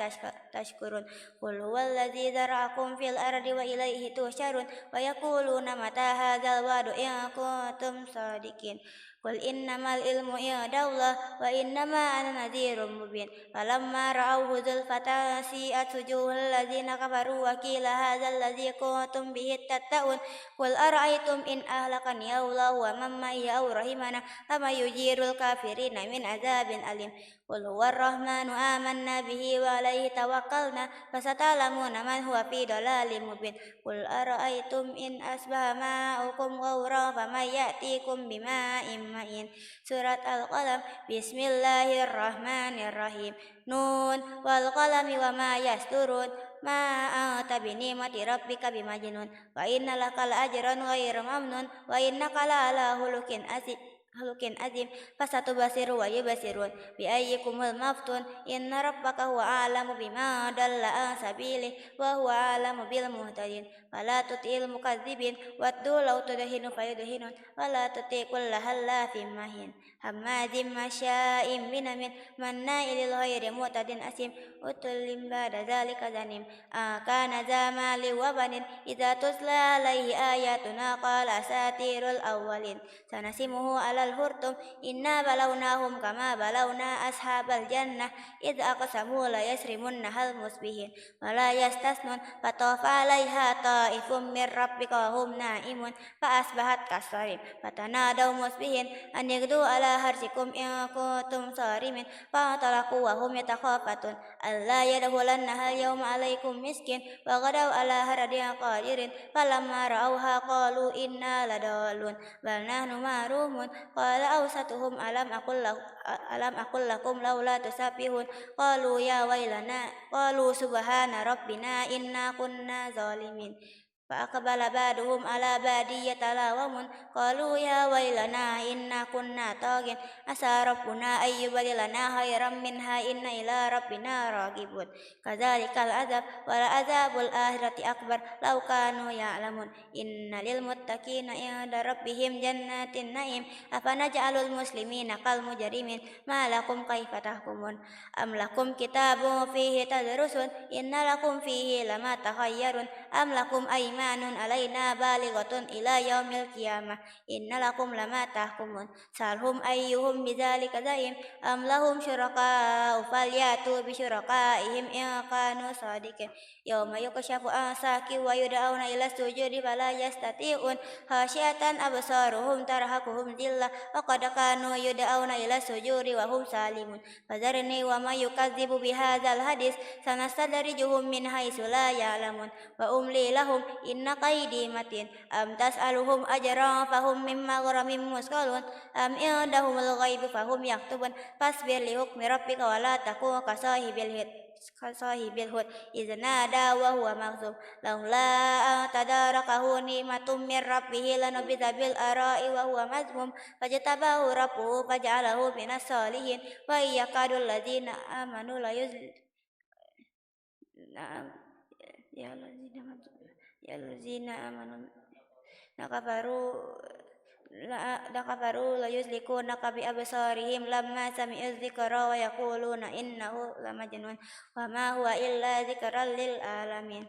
S1: تشكرون قل هو الذي ذرأكم في الأرض وإليه تحشرون ويقولون متى هذا الوعد إن كنتم صادقين قل إنما العلم عند الله وإنما أنا نذير مبين فلما رأوه زلفة سيئت وجوه الذين كفروا وقيل هذا الذي كنتم به تتقون قل أرأيتم إن أهلكني الله ومن معي أو رحمنا فمن يجير الكافرين من عذاب أليم قل هو الرحمن آمنا به وعليه توكلنا فستعلمون من هو في ضلال مبين قل أرأيتم إن أصبح ماؤكم غورا فمن يأتيكم بماء معين سورة القلم بسم الله الرحمن الرحيم نون والقلم وما يسطرون ما أنت بنعمة ربك بمجنون وإن لك لأجرا غير ممنون وإنك لعلى خلق عظيم فستبصر ويبصرون بأيكم المفتون إن ربك هو أعلم بما ضل عن سبيله وهو أعلم بالمهتدين فلا تطع المكذبين ودوا لو تدهن فيدهنون ولا تطع كل حلاف مهين هماز مشاء بنميم مناع للخير معتد أثيم عتل بعد ذلك زنيم كان ذا مال وبنين إذا تتلى عليه آياتنا قال أساطير الأولين سنسمه على الخرطوم إنا بلوناهم كما بلونا أصحاب الجنة إذ أقسموا ليسرمنها المصبحين ولا يستثنون فطاف عليها طائف من ربك وهم نائمون فأصبحت كالصريم فتنادوا مصبحين أن يغدوا على حرثكم إن كنتم صارمين فانطلقوا وهم يتخافتون ألا يدخلنها اليوم عليكم مسكين وغدوا على حرد قادر فلما رأوها قالوا إنا لضالون بل نحن محرومون قال أوسطهم ألم أقل لكم لولا تسبحون قالوا يا ويلنا قالوا سبحان ربنا إنا كنا ظالمين فأقبل بعضهم على بعض يتلاومون قالوا يا ويلنا إنا كنا طاغين عسى ربنا أن يبدلنا خيرا منها إنا إلى ربنا راغبون كذلك العذاب ولعذاب الآخرة أكبر لو كانوا يعلمون إن للمتقين عند ربهم جنات النعيم أفنجعل المسلمين كالمجرمين ما لكم كيف تحكمون أم لكم كتاب فيه تدرسون إن لكم فيه لما تخيرون أم لكم أيمان علينا بالغة إلى يوم القيامة إن لكم لما تحكمون سألهم أيهم بذلك زعيم أم لهم شركاء فليأتوا بشركائهم إن كانوا صادقين يوم يكشف عن ساق ويدعون إلى السجود فلا يستطيعون خاشعة أبصارهم ترهقهم ذلة وقد كانوا يدعون إلى السجود وهم سالمون فذرني وما يكذب بهذا الحديث سنستدرجهم من حيث لا يعلمون وأملي لهم إن كيدي متين أم تسألهم أجرا فهم من مغرم مثقلون أم عندهم الغيب فهم يكتبون فاصبر لحكم ربك ولا تكن كصاحب الحوت إذ نادى وهو مكظوم لولا أن تداركه نعمة من ربه لنبذ بالأراء وهو مذموم فاجتباه ربه فجعله من الصالحين وإن يكاد الذين آمنوا يا الذين آمنوا لكفروا ليزلقونك بأبصارهم لما سمعوا الذكر ويقولون إنه لمجنون وما هو إلا ذكر للعالمين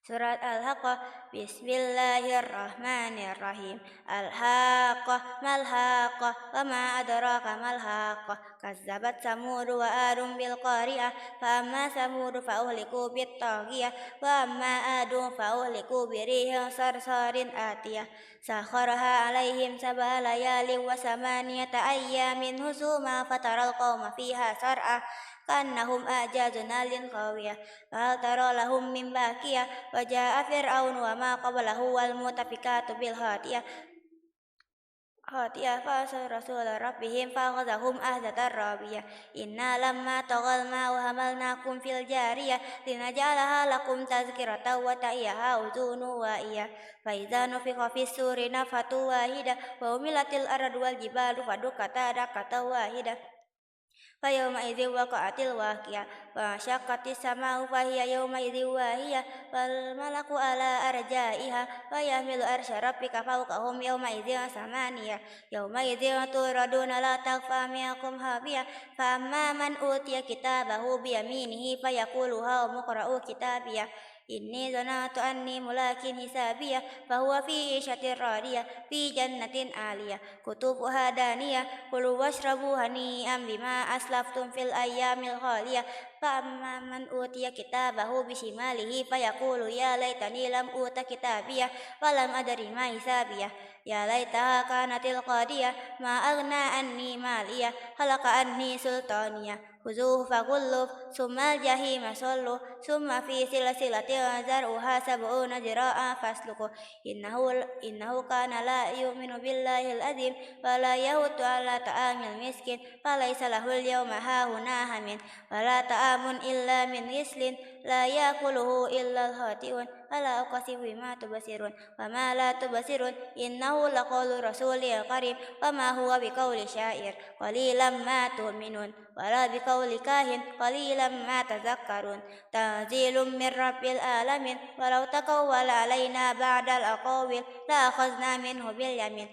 S1: Surat Al-Haqqah Bismillahirrahmanirrahim Al-Haqqah Mal-Haqqah Wa ma adraka mal-Haqqah Kazzabat Samudu wa Adum bil-Qari'ah Fa amma Samudu fa'uhliku bit-Taghiyah Wa amma Adum fa'uhliku birihin sarsarin atiyah Sakharaha alaihim sab'a layalin wa samaniyata ayyamin husuma fataral qawma fiha sar'ah كأنهم أعجاز نخل خاوية فهل ترى لهم من باقية وجاء فرعون وما قبله والمؤتفكات بالخاطئة فعصوا رسول ربهم فأخذهم أخذة رابية إنا لما طغى الماء حملناكم في الجارية لنجعلها لكم تذكرة وتعيها أذن واعية فإذا نفخ في الصور نفخة واحدة وحملت الأرض والجبال فدكتا دكة واحدة فيومئذ وقعت الواقعة وانشقت السماء فهي يومئذ واهية والملك على أرجائها ويحمل عرش ربك فوقهم يومئذ ثمانية يومئذ تردون لا تخفى منكم خافية فأما من أوتي كتابه بيمينه فيقول هاؤم اقرءوا كتابيه إني ظننت أني ملاك حسابيه فهو في عيشة راضية في جنة عالية قطوفها دانية كلوا واشربوا هنيئا بما أسلفتم في الأيام الخالية فأما من أوتي كتابه بشماله فيقول يا ليتني لم أوت كتابيه ولم أدر ما حسابيه يا ليتها كانت القاضية ما أغنى عني ماليه هلك عني سلطانيه خذوه فغلوه ثم الجحيم صلوا ثم في سلسلة ذرعها 70 ذراعا فاسلكوه إنه كان لا يؤمن بالله العظيم ولا يهود على طعام المسكين فليس له اليوم هاهنا حميم ولا طعام إلا من غسل لا يأكله إلا الخاطئون فلا أقسم بما تبصرون وما لا تبصرون إنه لقول رسول كريم وما هو بقول شاعر قليلا ما تؤمنون ولا بقول كاهن قليلا ما تذكرون تنزيل من رب العالمين ولو تقول علينا بعد الأقاويل لأخذنا منه باليمين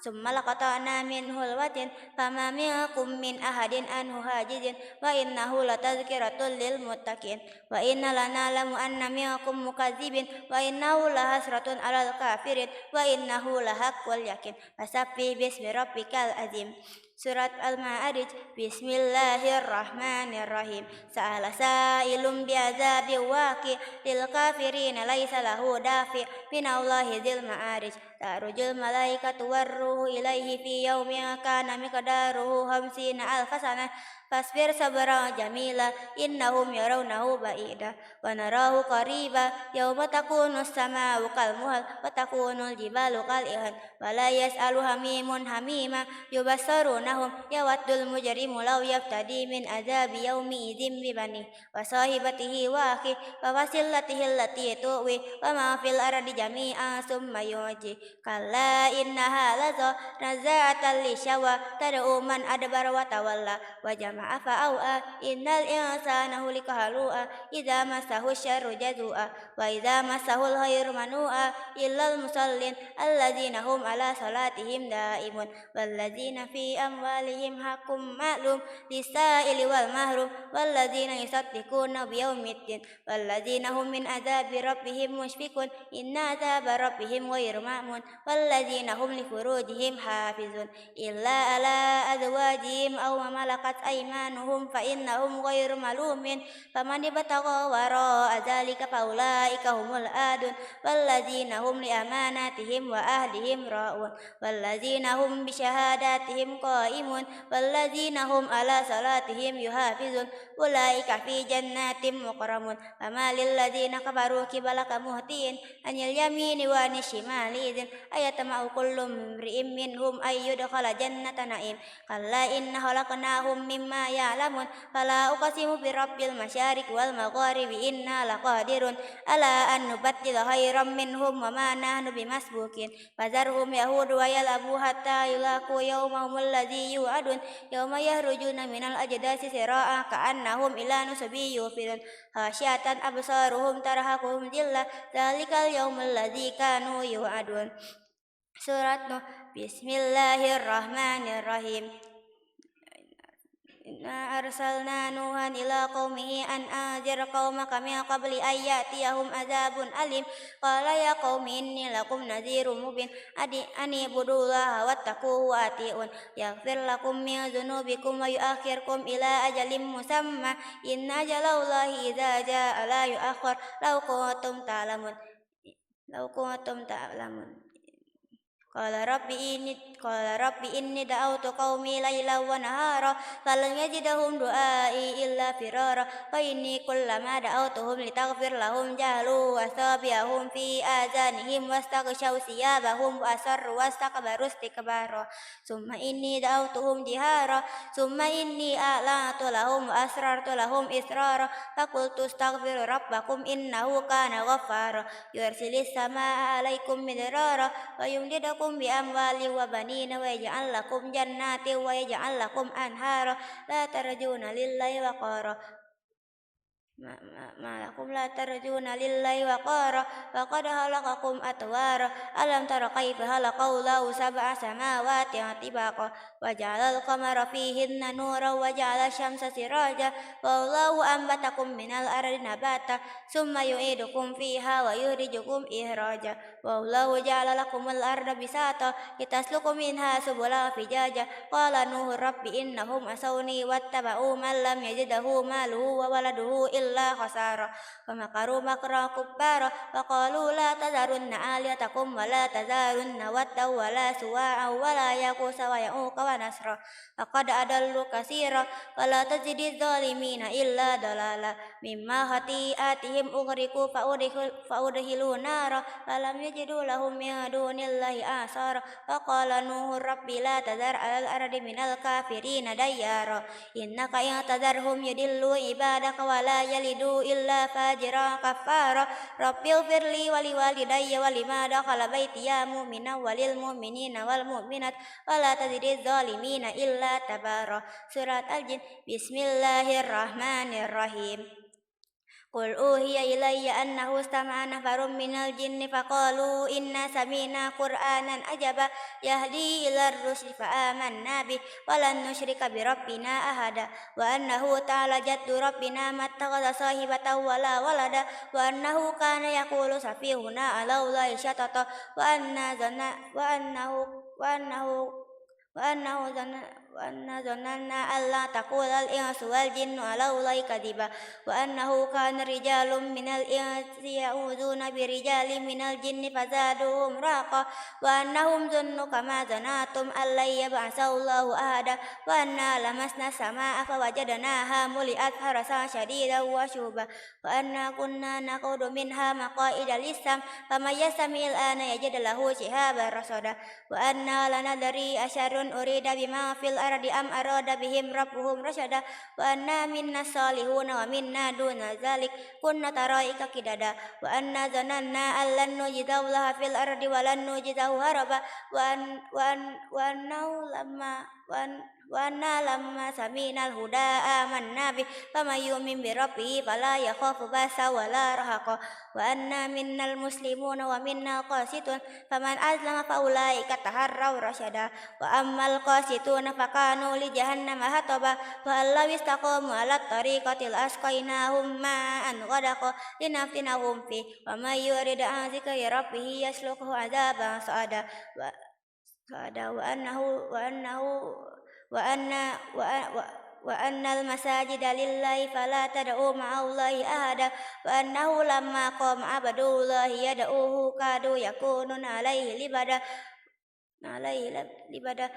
S1: ثم لقطعنا منه الوتين فما منكم من أحد عنه حاجز وإنه لتذكرة للمتقين وإن لنعلم أن منكم مكذبين وإنه لحسرة على الكافرين وإنه لحق اليقين فسبح باسم ربك العظيم. Surat Al-Ma'arij. Bismillahirrahmanirrahim. Sa'ala sa'ilun bi'adzabin waqi' lil kafirina laisa lahu dafi' minallahi dzil ma'arij. Ta'rujul malaikatu warruhu ilaihi fi yaumin kana miqdaruhu 50 alfa sanah fasbir sabran jamila innahum yarawnahu ba'ida wa narahu qariba yauma takunu as-samaa'u kal muhal wa takunu al-jibalu kal ihan wa la yas'alu hamimun hamima yubassarunahum yawaddul mujrimu law yaftadi min adzabi yaumi idzin bi bani wa sahibatihi wa akhi wa wasilatihi allati tuwi wa ma fil ardi jami'an summa yuji kalla innaha laza nazaatan lishawa tad'u man adbara wa tawalla wa jama'a fa'au'a innal insana khuliqa halu'a idza massahu syarru jazua wa idza massahu khairu manu'a illal musallin alladzina hum ala salatihim daimun walladzina fi amwalihim haqqum ma'lum lis-sa'ili wal mahrum walladzina yusaddiquna biyaumiddin walladzina hum min adzabi rabbihim mushfiqun inna adzaba rabbihim ghairu ma'mun walladzina hum li furujihim hafizun illa ala azwajihim aw ma malakat aymanuhum fa innahum ghairu malumin faman ibtagha wara'a dzalika faulaika humul adun walladzina hum li amanatihim wa ahdihim ra'un walladzina hum bi syahadatihim qaimun walladzina hum ala salatihim yuhafizun ulaika fi jannatin mukramun fama lil ladzina kafaru kibalaka muhtiin anil yamini wa anil shimali idzin ayatma'u kullu imri'in minhum ayyudkhala jannata na'im kalla inna khalaqnahum mimma ya'lamun fala uqsimu bi rabbil masyariqi wal magharibi inna laqadirun ala an nubaddila khairam minhum wa ma nahnu bimasbuqin fazarhum yahudu wa yalabu hatta yulaqu yawmahum alladzi yu'adun yawma yahrujuna minal ajdasi sira'a ka'annahum ila nusbi yufirun khasyatan absaruhum tarhaquhum dhillah dzalikal yaumul ladzi kanu yu'adun. Surat Nuh. Bismillahirrahmanirrahim. Inna arsalna Nuhan ila qaumihi an anzir qaumaka min qabli an ya'tiyahum azabun alim qala ya qaumi inni lakum nadhirum mubin ani budullaha wattaquhu wa ati'un yaghfir lakum min dhunubikum wa yu'akhirkum ila ajalin musamma inna ajalallahi idza jaa'a la yu'akhkhar law kuntum ta'lamun Qala rabbi inni da'awtu qaumi laylan wa nahara falam yazidhum du'ai illa firara wa inni kullama da'awtuhum litaghfir lahum jahlu wasabi'ahum fi azanihim wastaghshaw siyabahum wa asarru wastakbaru istikbara summa inni da'awtuhum jihara summa inni a'lantu lahum wa asrartu lahum israra faqultu astaghfiru rabbakum innahu kana ghaffara yursilis samaa 'alaikum midrara wa yumdidukum bi amwali wa banina wa yaj'al lakum jannatin wa yaj'al lakum anhara la tarjuna lillahi waqara malakum la tarjuna lillahi waqara wa qad khalaqakum atwara alam tara kaifa khalaqallahu sab'a samawati tibaqa wa ja'alal qamara fihinna nuran wa ja'ala syamsa siraja wallahu ambatakum minal ardi nabata summa yu'idukum fiha wa yukhrijukum ihraja wallahu ja'ala lakumul arda bisata litasluku minha subula fijaja qala nuhu rabbi innahum asawni wattaba'u man lam yajidhu maluhu wa waladuhu إلا خسارا فمكروا مكرا كبارا وقالوا لا تذرن آلهتكم ولا تذرن ودا ولا سواعا ولا يغوث ويعوق ونسرا وقد أضلوا كثيرا ولا تزد الظالمين إلا ضلالا مما خطيئاتهم أغرقوا فأدخلوا نارا فلم يجدوا لهم من دون الله أنصارا وقال نوح رب لا تذر على الأرض من الكافرين ديارا إنك إن تذرهم يضلوا عبادك ولا يلدوا إلا فاجرا كفارا رب اغفر لي ولوالدي ولما دخل بيتي مؤمنا وللمؤمنين والمؤمنات ولا تزد الظالمين إلا تبارا سورة الجن بسم الله الرحمن الرحيم قل أوحي إلي أنه استمع نفر من الجن فقالوا إنا سمعنا قرآنا عجبا يهدي إلى الرشد فآمنا به ولن نشرك بربنا أحدا وأنه تعالى جد ربنا ما اتخذ صاحبة ولا ولدا وأنه كان يقول سفيهنا على الله شططا وأنا ظننا أن لا تقول الإنس والجن على الله كذبا وأنه كان رجال من الإنس يعوذون برجال من الجن فزادوهم رهقا وأنهم ظنوا كما ظننتم أن لن يبعث الله أحدا وأنا لمسنا السماء فوجدناها ملئت حرسا شديدا وشهبا وأنا كنا نقعد منها مقاعد للسمع فمن يستمع الآن يجد له شهابا رصدا وأنا لندري أشر أريد بما في الأرض أم أراد بهم ربهم رشدا وأنا منا الصالحون ومنا دون ذلك كنا طرائق قددا وأنا ظننا أن لن نجد الله في الأرض ولن نجده هربا وأنا لما سمعنا الهدى آمنا به فمن يؤمن بربه فلا يخاف بأسا ولا رهقا وأنا منا المسلمون ومنا القاسطون فمن أسلم فأولئك تحروا رشدا وأما القاسطون فكانوا لجهنم حطبا فهل لو استقاموا على الطريقة لأسقيناهم ماء غدقا لنفتنهم فيه ومن يرد عن ذكر ربه يسلكه عذابا صعدا وأن المساجد لله فلا تدعوا مع الله أحدا وأنه لما قام عبد الله يدعوه كادوا يكونون عليه لبدا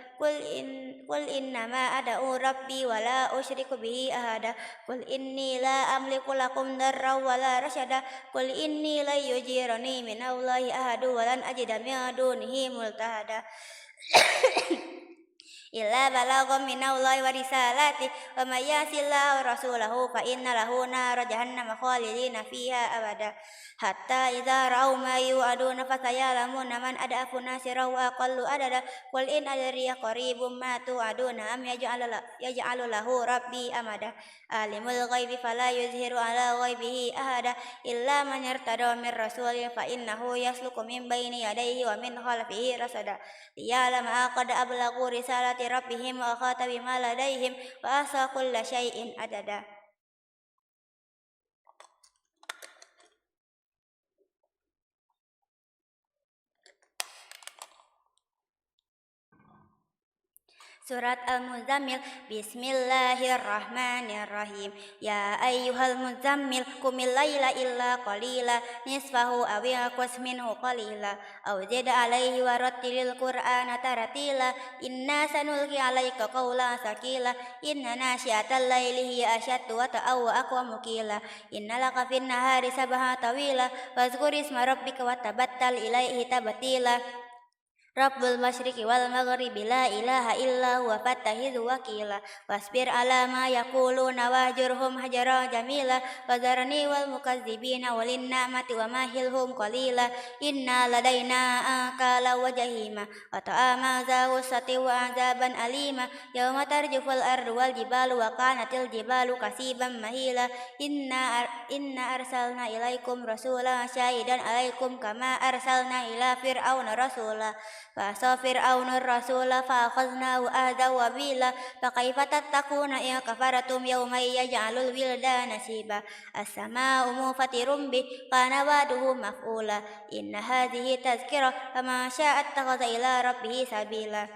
S1: قل إنما أدعو ربي ولا أشرك به أحدا قل إني لا أملك لكم ضرا ولا رشدا قل إني لن يجيرني من الله أحد ولن أجد من دونه ملتحدا إلا بلاغا من الله ورسالاته ومن يعص الله ورسوله فإن له نار جهنم خالدين فيها أبدا حتى إذا رأوا ما يوعدون فسيعلمون من أضعف ناصرا وأقل عددا قل إن أدري قريب ما توعدون أم يجعل له ربي أمدا عالم الغيب فلا يظهر على غيبه أحدا إلا من ارتضى من رسول فإنه يسلك من بين يديه ومن خلفه رصدا ليعلم قد أبلغوا رسالة ربهم وأحاط بما لديهم وأحصى كل شيء عددا. Surat Al-Muzammil. Bismillahirrahmanirrahim. Ya ayyuhal muzammil qumil laila illa qalila nisfahu aw yanqus minhu qalila aw zid alaihi warattilil qur'ana taratila inna sanulqi alaika qawlan sakila inna nasyiatal laili hiya asyaddu wata'aw wa aqwamu qila inna laka fin nahari sabhan tawila wazkur isma rabbika watabattal ilaihi tabtila Rabbul masyriqi wal maghribi la ilaha illa huwa fattahidhu wakila wasbir ala ma yaquluna wahjurhum hajaran jamila wazarni wal mukazzibina walin na'mati wa mahilhum qalila inna ladaina ankala wa jahima wa ta'ama za usati wa azaban alima yawma tarjuful ardu wal jibalu wa kanatil jibalu kasiban mahila inna arsalna ilaikum rasulan syahidan alaikum kama arsalna ila fir'auna rasula فعصى فرعون الرسول فأخذناه أخذا وبيلا فكيف تتقون إن كفرتم يوما يجعل الولدان شيبا السماء منفطر به كان وعده مفعولا إن هذه تذكرة فمن شاء اتخذ إلى ربه سبيلا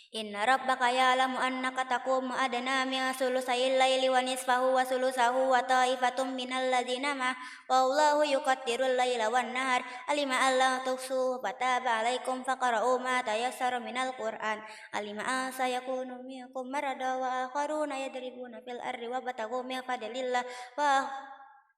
S1: Inna rabbaka ya'lamu annaka taqumu adna min sulusayil laili wa nisfahu wa sulusahu wa ta'ifatum minal ladzina ma wallahu yuqaddirul laila wan nahar alima alla tuhsu fataba alaikum faqra'u ma tayassara minal qur'an alima an sayakunu minkum marada wa akharuna yadribuna fil ardi wa batagu min fadlillah wa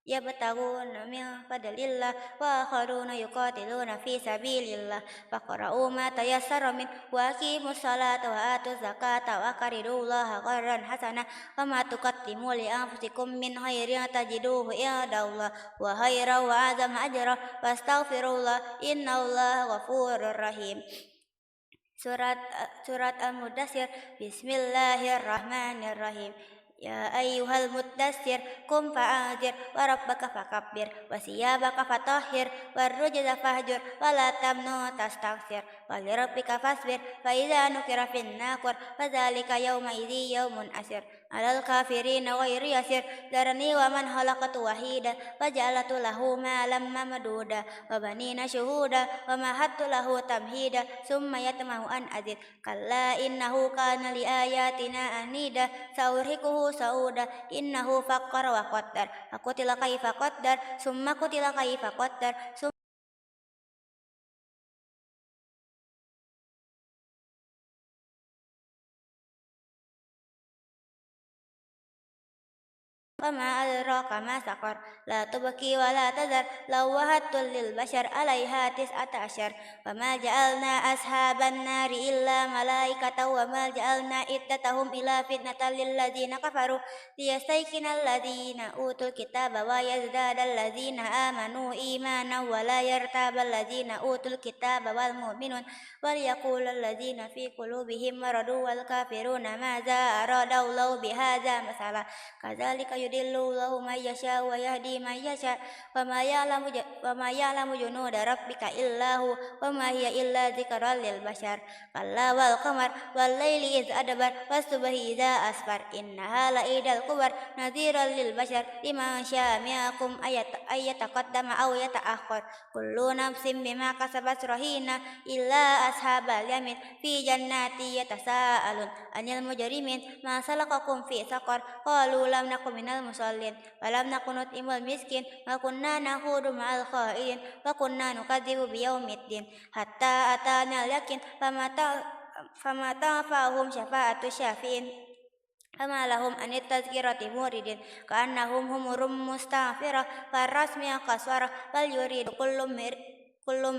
S1: yabtaguna min fadlillah wa akharuna yuqatiluna fi sabilillah faqra'u ma tayassara min wa aqimus salata wa atuz zakata wa qaridullaha qarran hasana wa ma tuqaddimu li anfusikum min khairin tajiduhu indallah wa khairan wa azama ajra wastaghfirullah innallaha ghafurur rahim. Surat Al-Mudaththir. Bismillahirrahmanirrahim. Ya ayyuhal muddatsir qum fa'anzir wa rabbaka fakabbir wa siyabaka fatahhir warrujza fahjur wa la tamnu tastaghfir wa lirabbika fasbir fa idza nukira fin naqur fadzalika yawma idzi yawmun asir alal kafirina ghairu yasir darani wa man khalaqatu wahida wa ja'alatu lahu malam mamduda wa banina syuhuda wa mahattu lahu tamhida summa yatma'u an azid kalla innahu kana li ayatina anida saurhikuhu sauda innahu fakkara wa qaddar fakutila kaifa qaddar summa kutila kaifa qaddar وما أدراك ما سقر لا تبكي ولا تذر لوهة للبشر عليها 19 وما جعلنا أصحاب النار إلا ملائكة وما جعلنا عدتهم إلا فتنة للذين كفروا ليستيقن الذين أوتوا الكتاب ويزداد الذين آمنوا إيمانا ولا يرتاب الذين أوتوا الكتاب والمؤمنون وليقول الذين في قلوبهم مرض والكافرون ماذا أراد الله بهذا مثلا كذلك yudillullahu may yasha wa yahdi may yasha wa ma ya'lamu junuda rabbika illahu wa ma hiya illa dzikral lil bashar kalla wal qamar wal laili idz adbar was subhi idza asfar innaha la'idal kubar nadhiral lil bashar liman syaa minkum ayataqaddama aw yata'akhkhar kullu nafsin bima kasabat rahina illa ashabal yamin fi jannati yatasaalun anil mujrimin ma salakakum fi saqar qalu lam nakum minal musallin wa lam nakun nut'imul miskin wa kunna nakhudu ma'al kha'idin wa kunna nukadzibu biyaumiddin hatta atana al-yakin fama tanfa'uhum syafa'atu syafi'in fama lahum anit tazkirati muridin ka'annahum humurum musta'firah farasmi qaswara bal yuridu kullu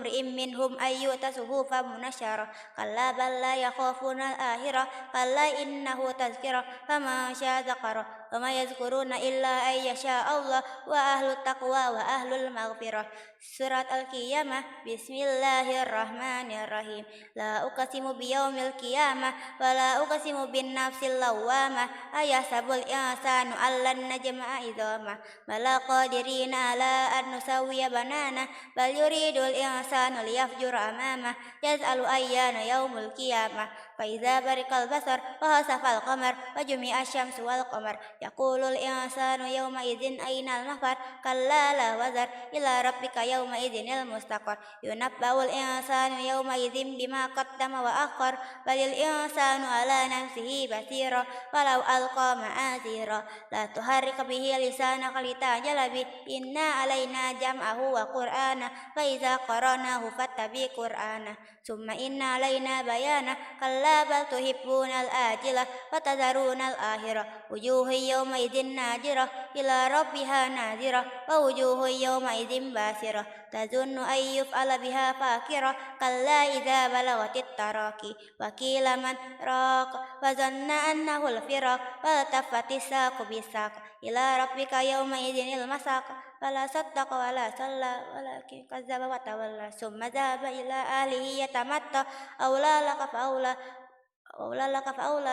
S1: mri'in minhum ayyuta suhufan munasyarah kalla bal la yakhafuna al-akhirah kalla innahu tazkirah faman syaa dzakara wa ma yazkuruna illa ay yasha Allah wa ahlut taqwa wa ahlul maghfirah. Surat Al-Qiyamah. Bismillahirrahmanirrahim. La uqsimu biyaumil qiyamah wa la uqsimu bin nafsil lawwamah ayasabul insanu allan najma'a idhamah bala qadirina ala an nusawwiya banana bal yuridul insanu liyafjura amamah yaz'alu ayyana yaumul qiyamah fa idza barikal basar wa hasafal qamar wa jumi'a syamsu wal qamar yaqulul insanu yawma idzin ainal mafar kalla la wazar ila rabbika yawma idzinil mustaqar yunabba'ul insanu yawma idzin bima qaddama wa akhar balil insanu ala nafsihi basira walau alqa ma'azira la tuharrik bihi lisanaka litajala bi inna alaina jam'ahu wa qur'ana fa idza qara'nahu fattabi qur'ana summa inna alaina bayana kalla bal tuhibbunal ajilah wa tadharunal akhirah wujuhun yawma idzin nadhirah ila rabbiha nadhirah wa wujuhun yawma idzin basirah tazunnu ay yuf'ala biha fakirah kalla idza balagatit taraqi wa qila man raq wa zanna annahu al-firaq wa tafatis saqu bisaq ila rabbika yawma idzinil masaq fala saddaqa wa la salla walakin kazzaba wa tawalla summa dhahaba ila ahlihi yatamatta awla laka fa awla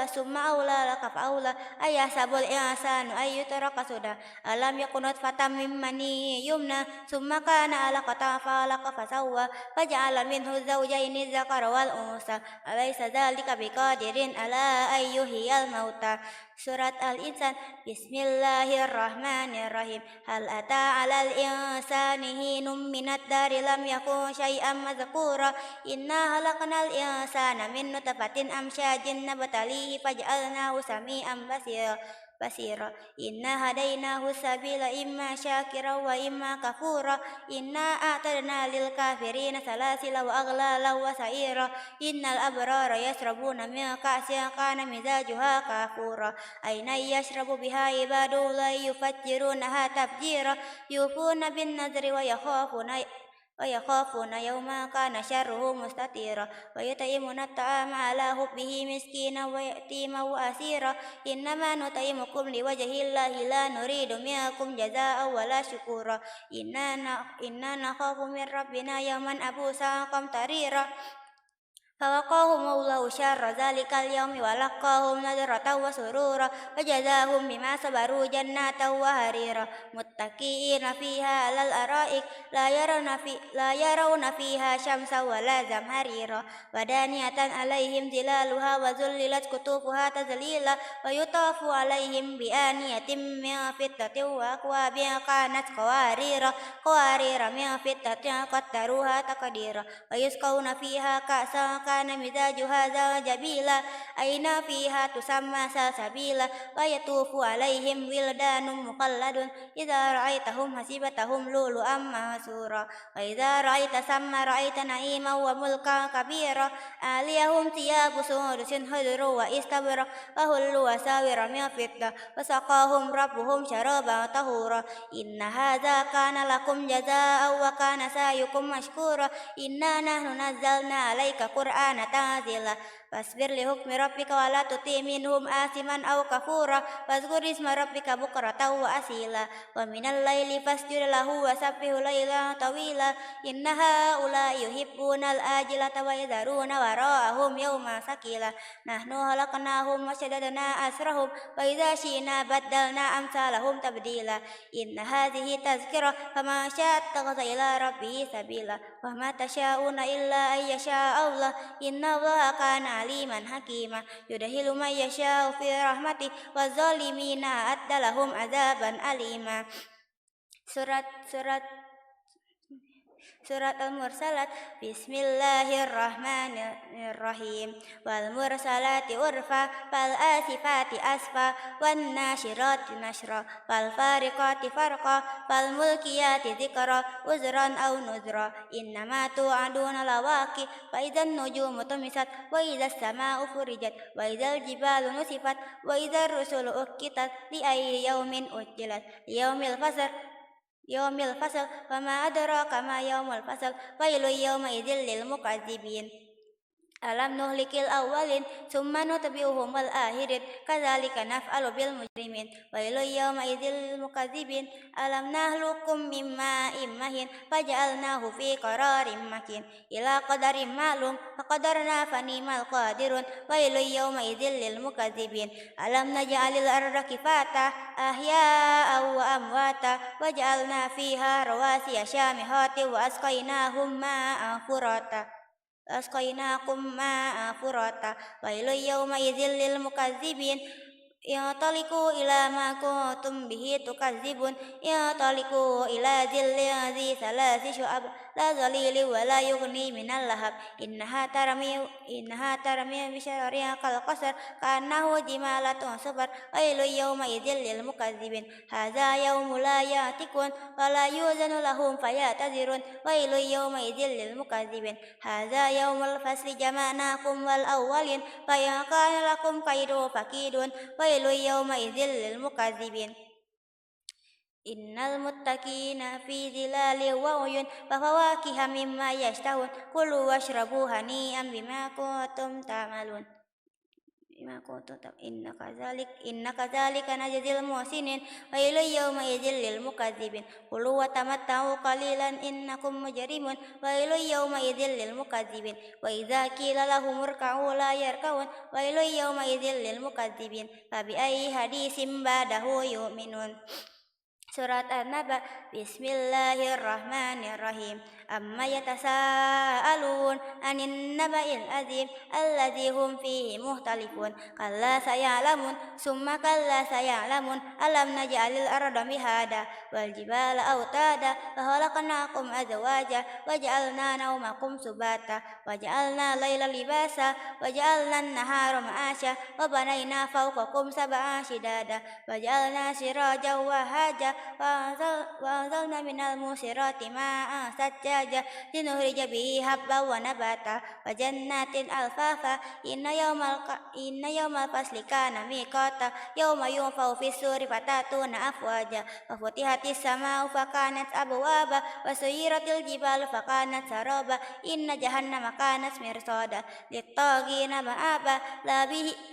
S1: summa awla laka fa awla ayasabul insanu ayyutraka suda alam yakunut fatam min mani yumna summa kana alaqatan fa alaqa fa sawwa faja'ala minhu zawjaini dzakara wal unsa alaysa dzalika biqadirin ala ayyuhiyal mauta. Surat Al-Insan. Bismillahirrahmanirrahim. Hal ata 'alal insani hinum minad dari lam yakun syai'an madzkura inna khalaqnal insana min nutfatin amsyajin شاج نبتليه فجعلناه سميعا بصيرا إنا هديناه السبيل إما شاكرا وإما كفورا إنا أعتدنا للكافرين سلاسل وأغلالا وسعيرا إن الأبرار يشربون من كأس كان مزاجها كافورا عينا يشرب بها عباد الله يفجرونها تفجيرا يوفون بالنذر ويخافون يوما كان شره مستطيرا ويطعمون الطعام على حبه مسكينا ويتيما وأسيرا إنما نطعمكم لوجه الله لا نريد منكم جزاء ولا شكورا إنا نخاف من ربنا يوما عبوسا قمطريرا فوقاهم الله شر ذلك اليوم ولقاهم نضرة وسرورا وجزاهم بما صبروا جنات وحريرا متكئين فيها على الأرائك لا يرون فيها شمسا ولا زمهريرا ودانية عليهم ظلالها وذللت قطوفها تذليلا ويطاف عليهم بآنية من فضة وأكواب كانت قوارير من فضة قدروها تقديرا ويسقون فيها كأسا كان مزاجها زنجبيلا عينا فيها تسمى سلسبيلا ويطوف عليهم ولدان مخلدون إذا رأيتهم حسبتهم لؤلؤا منثورا وإذا رأيت ثم رأيت نعيما وملكا كبيرا عاليهم ثياب سندس خضر واستبرق وهلوا أساور من فضة وسقاهم ربهم شرابا طهورا إن هذا كان لكم جزاء وكان سعيكم مشكورا إنا نحن نزلنا عليك قرآنا تنزيلا فاصبر لحكم ربك ولا تطع منهم آثما أو كفورا واذكر اسم ربك بكرة وأصيلا ومن الليل فاسجد له وسبحه ليلا طويلا إن هؤلاء يحبون الآجلة ويذرون وراءهم يوما ثقيلا نحن خلقناهم وشددنا أسرهم وإذا شئنا بدلنا أمثالهم تبديلا إن هذه تذكرة فمن شاء اتخذ إلى ربه سبيلا وما تشاءون إلا أن يشاء الله إن الله كان عليما حكيما يدخل من يشاء في رحمته والظالمين أعد لهم عذابا أليما Surat Al-Mursalat Bismillahirrahmanirrahim Wal mursalati urfa Fal asifati asfa Wan nashirati nashra Fal fariqati farqa Fal mulkiyati zikra Uzran au nuzra Innama tu'aduna lawaki Wa idhan nujumu tumisat Wa idhas sama'u furijat Wa idhal jibalu nusifat Wa idhar rusulu ukitat Li ayyi yaumin ujjilat Yaumil fasal Wama adraka ma yaumul fasal Wailun yawma'idzil lil mukazzibin Alam nuhlikil awwalin Summa nutbi'uhumul akhirin Kadzalika naf'alu bil mujrimin Wailun yawma'idzil lil mukazzibin Alam nahlukum mimma immahin Faja'alnahu fi qararin makin Ila qadarin ma'lum Faqadarna fanimal qadirun Wailun yawma'idzil lil mukazzibin Alam naj'alil arda kifata Ahya'an wa amwata Waja'alna fiha rawasiya syamihati Wa asqainakum ma'a furata Wailun yawma'idzil lil mukazzibin Yantaliku ila ma kuntum bihi tukazzibun Yantaliku ila zillin zi salasi syu'ab La zalili wa la yughni minal lahab Innaha tarmi bisyariya kal qasar Ka'annahu jimalatun sufar Wailun yawma'idzil lil mukazzibin Hadza yawmu la ya'tikun Wa la yuzanu lahum fayatazirun Wailun yawma'idzil lil mukazzibin Hadza yawmul fasli jama'nakum wal awwalin Fa in kana lakum kaidun fakidun Wailun yawma'idzil lil mukazzibin Innal muttaqina fi zilalin wa uyun wa fawakiha mimma yashtahun Kulu washrabu hani'an bima kuntum ta'malun Inna kadzalika najzil muhsinin Wailun yawma'idzil lil mukazzibin Kulu wa tamatta'u qalilan innakum mujrimun Wailun yawma'idzil lil mukazzibin Wa idza qila lahum irka'u la yarka'un Wailun yawma'idzil lil mukazzibin Fabi ayyi hadisin ba'dahu yu'minun Surat An-Naba Bismillahirrahmanirrahim أما يتساءلون عن النبأ العظيم الذي هم فيه مختلفون كلا سيعلمون ثم كلا سيعلمون ألم نجعل الأرض مهادا والجبال أوتادا فخلقناكم أزواجا وجعلنا نومكم سباتا وجعلنا الليل لباسا وجعلنا النهار معاشا وبنينا فوقكم سبعا شدادا وجعلنا سراجا وهاجا وأنزلنا من المعصرات ماء ثجاجا لنخرج به حبا ونباتا وجنات ألفافا إن يوم الفصل كان ميقاتا يوم ينفخ في الصور فتأتون أفواجا وفتحت السماء فكانت أبوابا وسيرت الجبال فكانت سرابا إن جهنم كانت مرصادا للطاغين مآبا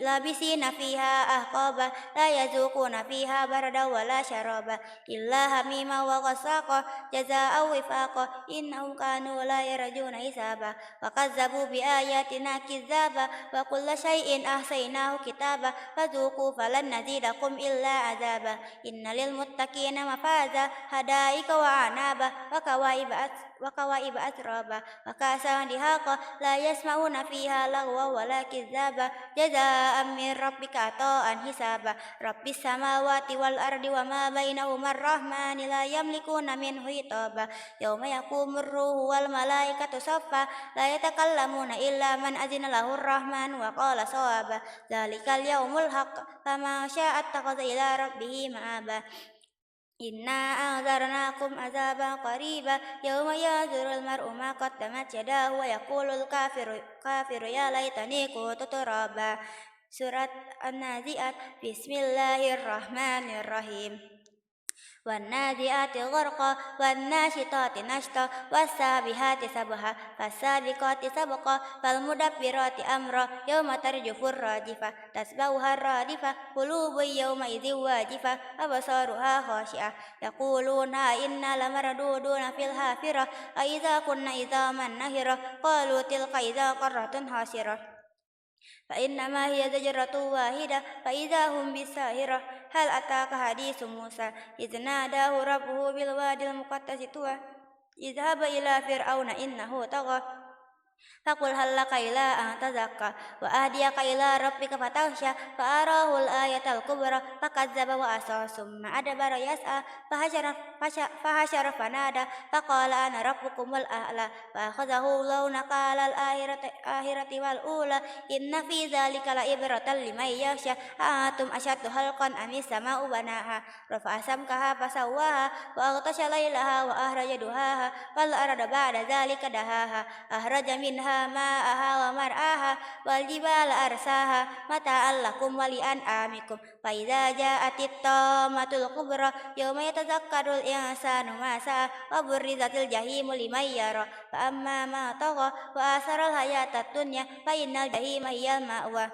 S1: لابسين فيها أحقابا لا يذوقون فيها بردا ولا شرابا إلا حميما وغساقا جزاء وفاقا إنهم كانوا لا يرجون حسابا وكذبوا بآياتنا كذابا وكل شيء أحصيناه كتابا فذوقوا فلن نزيدكم إلا عذابا إن للمتقين مفازا حدائق وأعنابا وكواعب أترابا وكأسا دهاقا لا يسمعون فيها لغوا ولا كذابا جزاء من ربك عطاء حسابا رب السماوات والأرض وما بينهما الرحمن لا يملكون منه خطابا يوم يقوم الروح والملائكة صفا لا يتكلمون إلا من أذن له الرحمن وقال صوابا ذلك اليوم الحق فمن شاء اتخذ إلى ربه مآبا إنا أنذرناكم عذابا قريبا يوم ينظر المرء ما قدمت يداه ويقول الكافر يا ليتني كنت ترابا Surat An-Nazi'at. Bismillahirrahmanirrahim. والنازعات غرقا والناشطات نشطا والسابحات سبحا فالسابقات سبقا فالمدبرات أمرا يوم ترجف الراجفة تتبعها الرادفة قلوب يومئذ واجفة أبصارها خاشعة يقولون إنا لمردودون في الحافرة أإذا كنا عظاما نخرة قالوا تلك إذا قرة خاسرة فإنما هي زجرة واحدة فإذا هم بالساهرة هل أتاك حديث موسى إذ ناداه ربه بالوادي المقدس طوى اذهب إلى فرعون إنه طغى فقل هل لك إلى أن تزكى وأهديك إلى ربك فتخشى فأراه الآية الكبرى فكذب وعصى ثم أدبر يسعى فحشر فنادى فقال أنا ربكم الأعلى فأخذه الله نكال الآخرة والأولى إن في ذلك لعبرة لمن يخشى أأنتم أشد خلقا أم السماء بناها رفع سمكها فسواها وأغطش ليلها وأخرج دهاها والأرض بعد ذلك دهاها أخرج منها ماءها ومرعاها والجبال أرساها متاعا لكم ولأنعامكم فإذا جاءت الطامة الكبرى يوم يتذكر الإنسان ما سعى وبرزت الجحيم لمن يرى فأما ما طغى وآثر الحياة الدنيا فإن الجحيم هي المأوى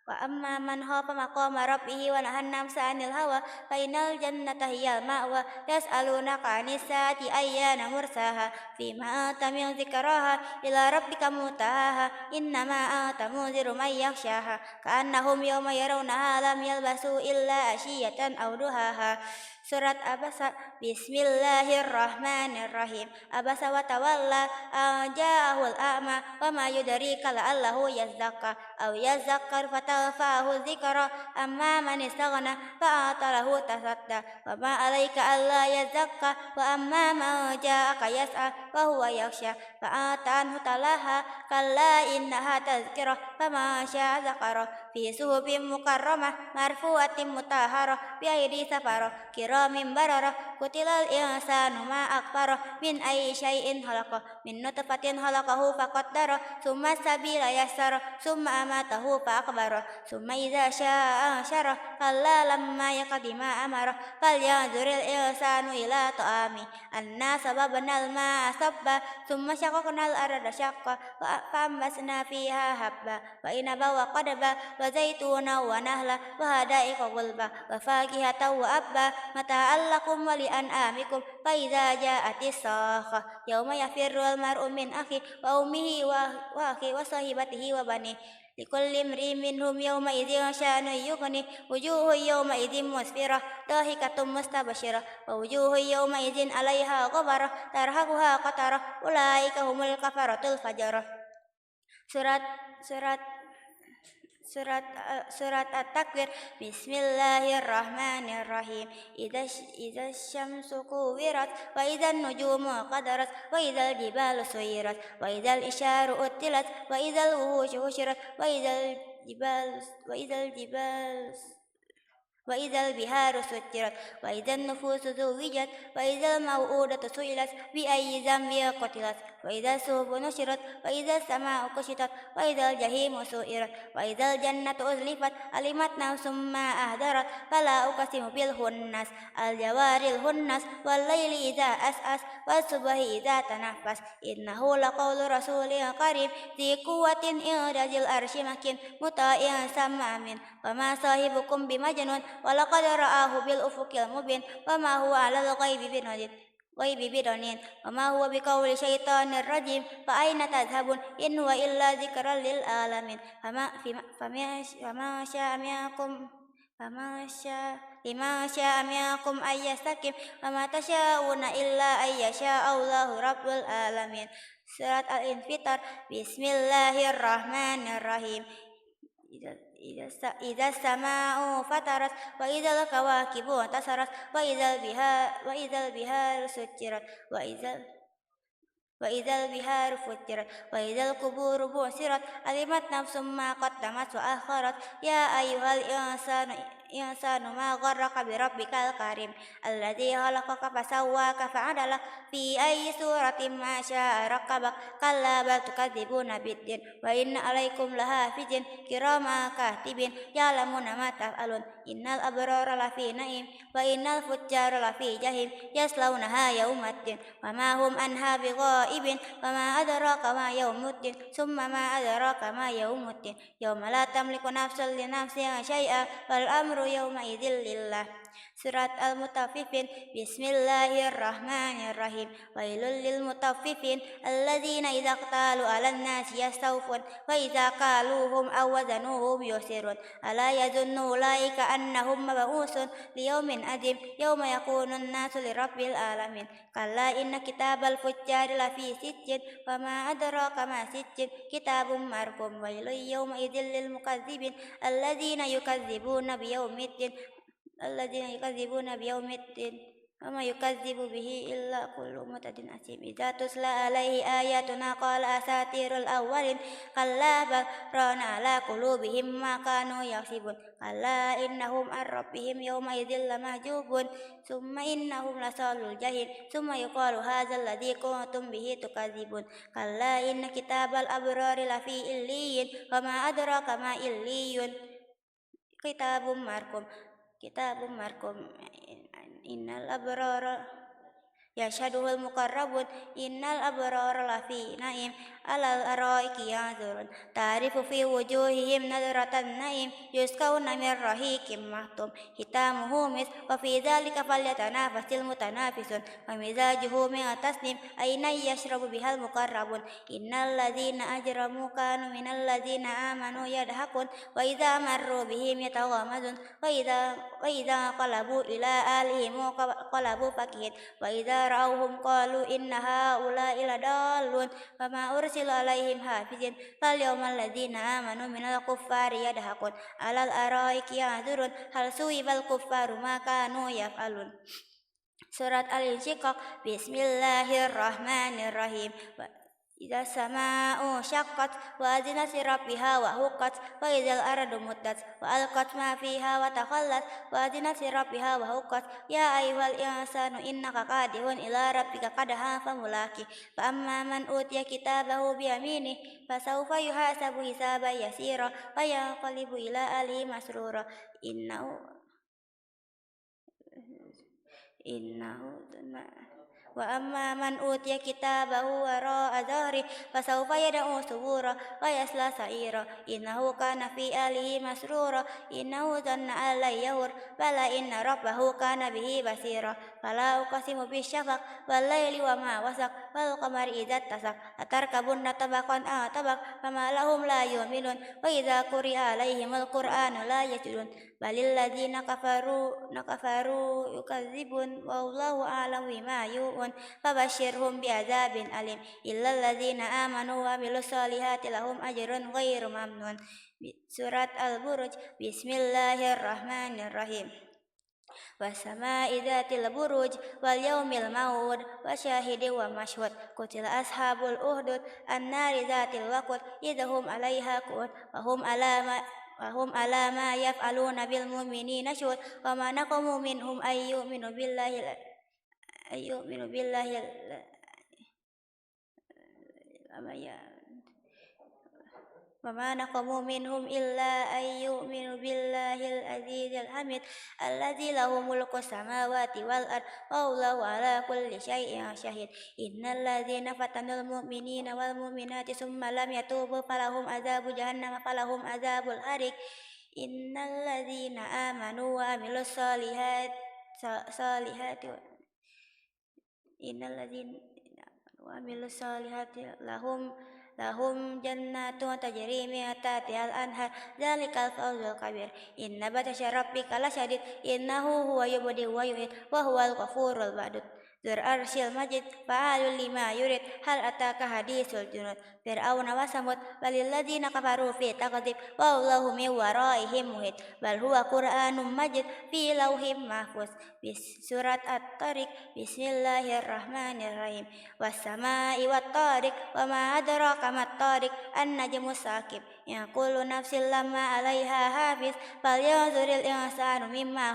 S1: وأما من خاف مقام ربه ونهى النفس عن الهوى فإن الجنة هي المأوى يسألونك عن الساعة أيان مرساها فيما أنت من ذكراها إلى ربك منتهاها إنما أنت منذر من يخشاها كأنهم يوم يرونها لم يلبسوا إلا عشية أو ضحاها Surat Abasa. Bismillahirrahmanirrahim. Abasa wa tawalla an ja'ahul a'ma wa ma yudrika la'allahu yazzakka aw yazzakkar fatanfa'ahu dzikra amma man istaghna fa'ata lahu tasadda wa ma 'alaika alla yazzakka wa amma man ja'aka yas'a wa huwa yakhsha fa'ata anhu talaha kalla innaha tadhkirah faman syaa dzakara fi suhufin mukarramah marfu'atin mutahharah bi aidi safarah kiramin bararah kutilal insanu ma akfarah min ayyi syai'in khalaqah min nutfatin khalaqahu faqaddara summa sabila yassara summa amatahu faqbara summa idza syaa'a ansyara kalla lamma yaqdi ma amara falyanzuril insanu ila ta'ami anna sababnal ma'a sabba summa syaqaqnal arda syaqqa fa ambasna fiha habba wa inaba wa qadba wa zaituna wa nahla wa hadaiqa gulba wa fakihatan wa abba mata'al lakum wa li'an'amikum fa idza ja'atis sakhah yauma yafirrul mar'u min akhi wa ummihi wa akhi wa sahibatihi wa bani لكل امرئ منهم يومئذ شأن يغنيه وجوه يومئذ مسفرة ضاحكة مستبشرة ووجوه يومئذ عليها غبرة ترهقها قترة أولئك هم الكفرة الفجرة. Surat surat surat surat At-Takwir. Bismillahirrahmanirrahim. Idza syamsu kuwirat wa idzan nujumu qadarat wa idzal jibalu suyirat wa idzal isyaru utilat wa idzal wuhusyu husyirat wa idzal jibalu وإذا البحار سجرت وإذا النفوس زوجت وإذا الموءودة سئلت بأي ذنب قتلت وإذا الصحف نشرت وإذا السماء كشطت وإذا الجحيم سئرت وإذا الجنة أزلفت علمت نفس ما أهدرت فلا أقسم بالخنس الجوار الخنس والليل إذا أسأس والصبح إذا تنفس إنه لقول رسول كريم ذي قوة عند ذي العرش مكين مطاع ثم أمين وما صاحبكم بمجنون ولقد رآه بالأفق المبين وما هو على الغيب بضنين وما هو بقول شيطان رجيم فأين تذهبون إن هو إلا ذكر للعالمين فما شاء منكم أن يستقيم وما تشاءون إلا أن يشاء الله رب العالمين. Surat Al-Infitar. Bismillahirrahmanirrahim. Idza sama'u fatarat wa idzal kawakibu tasarat wa idzal biharu sujirat wa idzal biharu fujirat wa idzal quburu busirat alimat nafsum ma qaddamat wa akharat ya ayyuhal insanu ma gharraka bi rabbikal karim alladzi khalaqaka fasawwaka fa'adala fi ayyi suratin ma syaa rakkabak kalla bal tukadzibuna biddin wa inna alaikum lahafizin kirama katibin ya'lamuna ma taf'alun innal abrara lafi na'im wa innal fujjara lafi jahim yaslaunaha yaumaddin wa ma hum anha bighaibin wa ma adraka ma yaumuddin summa ma adraka ma yaumuddin yauma la tamliku nafsun li nafsin syai'a wal amru yawma idzil lillah. Surat Al-Mutaffifin. Bismillahirrahmanirrahim. Wailul lil mutaffifin alladzina idza qtalu 'alan nasi yastawfun wa idza qaluhum aw wazanuhum yusirun ala yazunnu ulaika annahum mab'usun liyaumin adzim yauma yakunu an-nasu lirabbil alamin kalla inna kitabal fujjari lafi sijjin wa ma adraka ma sijjin kitabun marqum wailul yawma idzil lil mukazzibin alladzina yukazzibuna biyaumiddin wa ma yukazzibu bihi illa kullu mu'tadin asim idza tusla alaihi ayatuna qala asatirul awwalin kalla bal rana ala qulubihim ma kanu yaksibun kalla innahum an rabbihim yawma idzil lamahjubun summa innahum lasalul jahim summa yuqalu hadzal ladzi kuntum bihi tukadzibun kalla inna kitabal abrari lafi illiyin wa ma adraka ma illiyun kitabum marqum innal abrara yashhaduhul muqarrabun innal abrara lafi na'im alal araiki yanzurun ta'rifu fi wujuhihim nadratan na'im yusqawna min rahiqim mahtum hitamuhu mis wa fi dzalika falyatanafasil mutanafisun wa mizajuhu min tasnim ayna yashrabu bihal muqarrabun innal ladzina ajramu kanu minal ladzina amanu yadhakun wa idza marru bihim yataghamazun wa idza qalabu ila ahlihim qalabu fakihin wa idza ra'awhum qalu inna haula'i ladallun wa ma ursila alaihim hafizin fal yawmal ladzina amanu minal kuffari yadhakun alal araiki yanzurun hal suwibal kuffaru ma kanu yaf'alun. Surat Al-Insyiqaq. Bismillahirrahmanirrahim. Idza sama'u syaqqat wa adzinat li rabbiha wa huqqat wa idzal ardu muddat wa alqat ma fiha wa takhallat wa adzinat li rabbiha wa huqqat ya ayyuhal insanu innaka kadihun ila rabbika qadha famulaqi fa amma man utiya kitabahu bi yaminihi fa sawfa yuhasabu hisaban yasira wa yanqalibu ila ahlihi masrura innahu وأما من أوتي كتابه وراء ظهره فسوف يدعو ثبورا ويصلى سعيرا إنه كان في أهله مسرورا إنه ظن أن لن يحور بلى إن ربه كان به بصيرا فلا أقسم بالشفق والليل وما وسق والقمر إذا اتسق لتركبن طبقا عن طبق فما لهم لا يؤمنون وإذا قرئ عليهم القرآن لا يسجدون بل الذين كفروا يكذبون والله أعلم بما يوعون فبشرهم بعذاب أليم إلا الذين آمنوا وعملوا الصالحات لهم أجر غير ممنون. Surat Al-Buruj. Bismillahirrahmanirrahim. والسماء ذات البروج واليوم الموعود وشاهد ومشهود قتل أصحاب الأخدود النار ذات الوقود إذ هم عليها قعود وهم على ما يفعلون بالمؤمنين شهود وما نقموا منهم أن يؤمنوا بالله وما نقموا منهم إلا أن يؤمنوا بالله العزيز الحميد الذي له ملك السماوات والأرض والله على كل شيء شهيد إن الذين فتنوا المؤمنين والمؤمنات ثم لم يتوبوا فلهم عذاب جهنم فلهم عذاب الحريق إن الذين آمنوا وعملوا الصالحات إن الذين وعملوا الصالحات لهم جنات تجري من تحتها الأنهار ذلك الفوز الكبير إن بطش ربك لشديد إنه هو يبدئ ويعيد وهو الغفور الودود ذو العرش المجيد فعال لما يريد هل أتاك حديث الجنود فرعون وثمود بل الذين كفروا في تكذيب والله من ورائهم محيط بل هو قرآن مجيد في لوح محفوظ. Surat At-Tariq. Bismillahirrahmanirrahim. والسماء والطارق وما أدراك ما الطارق النجم الثاقب إن كل نفس لما عليها حافظ فلينظر الإنسان مما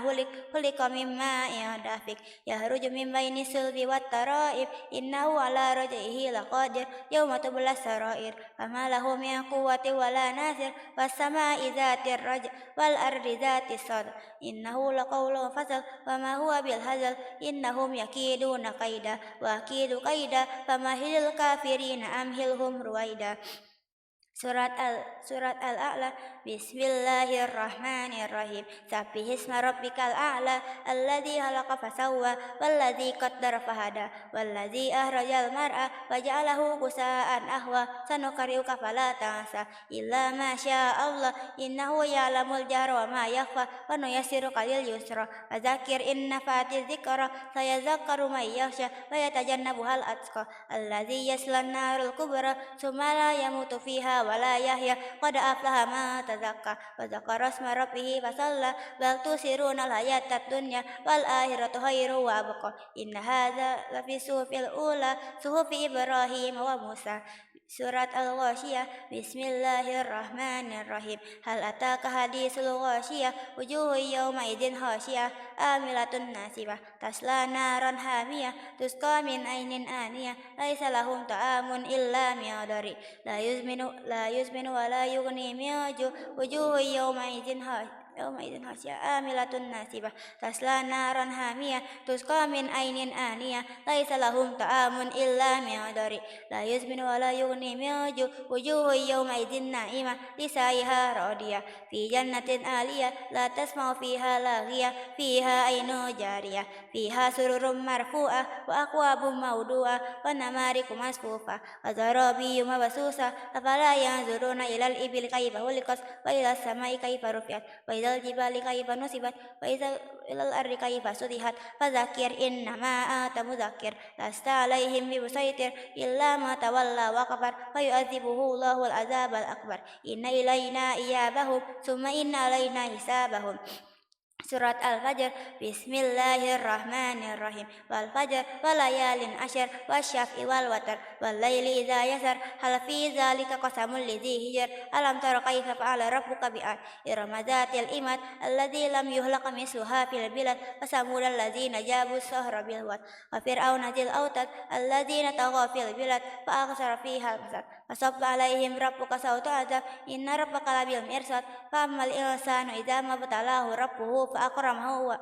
S1: خلق من ماء دافق يخرج من بين الصلب والترائب إنه على رجعه لقادر يوم تبلى السرائر فما له من قوة ولا ناصر والسماء ذات الرجع والأرض ذات الصدع إنه لقول فصل وما هو بالهزل إنهم يكيدون كيدا وأكيد كيدا فمهل الكافرين أمهلهم رويدا. Surat Al-A'la. Bismillahirrahmanirrahim. Sabbihisma rabbikal a'la alladzi khalaqa fasawwa walladzi qaddara fahada walladzi akhrajal mar'a waja'alahu ghusaa'an ahwa sanuqri'uka fala tansa illa ma Allah innahu ya'lamul jahra wa ma yakhfa wa nuyassiruka lil yusra fadzakir in nafa'atiz dzikra sayadzakkaru may yakhsha wa yatajannabuhal atqa alladzi yaslan narul kubra tsumma la yamutu fiha wala yahya qad aflaha ma tazakka wa dzakara asma rabbih fasalla bal tusiruna al-hayatad dunya wal akhiratu khairu wa abqa inna hadza lafi suhufil ula suhufi Ibrahim wa Musa. Surat Al-Ghasyiyah. Bismillahirrahmanirrahim. Hal ataka hadisul ghasyiyah wujuhun yawma idzin khasyiyah amilatun nasibah tasla naran hamiyah tusqa min ainin aniyah laisa lahum ta'amun illa min dari la yuzminu wa la yughni min ju wujuhun yawma idzin khasyiyah amilatun nasibah tasla naran hamiyah tusqa min ainin aniyah laisa lahum ta'amun illa min dari la yuzminu wa la yughni min ju wujuhun yawma idzin na'imah lisaiha radiyah fi jannatin aliyah la tasma'u fiha laghiyah fiha aynun jariyah fiha sururum marfu'ah wa akwabum mawdu'ah wa namarikum masfufah wa zarabiyyum mabsusah afala yanzuruna ilal ibil kayfa khuliqat wa ilas samai kayfa rufi'at wa ilal jibali kayfa nusibat wa ilal ardi kayfa sudihat fadzakir innama anta mudzakir lasta alaihim bimusaitir illa ma tawalla wa kafar fa yu'adzibuhu Allahul azabal akbar inna ilaina iyabahum summa inna alaina hisabahum. Surat Al-Fajr. Bismillahirrahmanirrahim. Wal fajr wa layalin asyr wasyaf'i wal watr wal laili idza yasar hal fi dzalika qasamul lidzi hijr alam tara kaifa fa'ala rabbuka bi'ad irama dzatil imad alladzi lam yuhlaq misluha fil bilad wa samudal ladzina jabu sahra bil wad wa fir'auna dzil autad alladzina taghaw fil bilad fa aghsara fiha al-fasad fasabba alaihim rabbuka sawta adzab inna rabbaka labil mirsad fa ammal insanu idza mabtalahu rabbuhu fa akramahu wa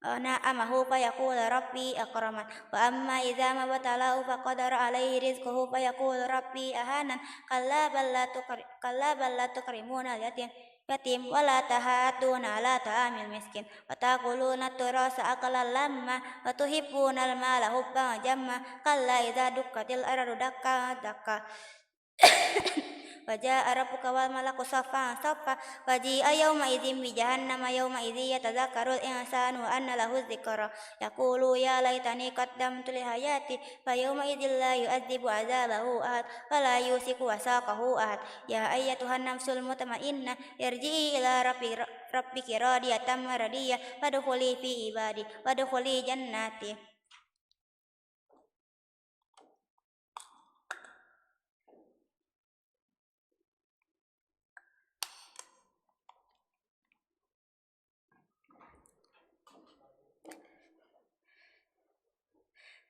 S1: نعمه فيقول ربي أكرمن وأما إذا ما ابتلاه فقدر عليه رزقه فيقول ربي أهانن كلا بل لا تكرمون اليتيم ولا تحاضون على طعام المسكين وتأكلون التراث أكلا لما وتحبون المال حبا جما كلا إذا دكت الأرض دكا دكا وجاء ربك والملك صفا صفا وجيء يومئذ بجهنم يومئذ يتذكر الإنسان وأن له الذكرى يقول يا ليتني قدمت لحياتي فيومئذ لا يؤذب عذابه أحد ولا يوثق وثاقه أحد يا أيتها النفس المطمئنة ارجعي إلى ربك راضية مرضية فادخلي في عبادي وادخلي جناتي.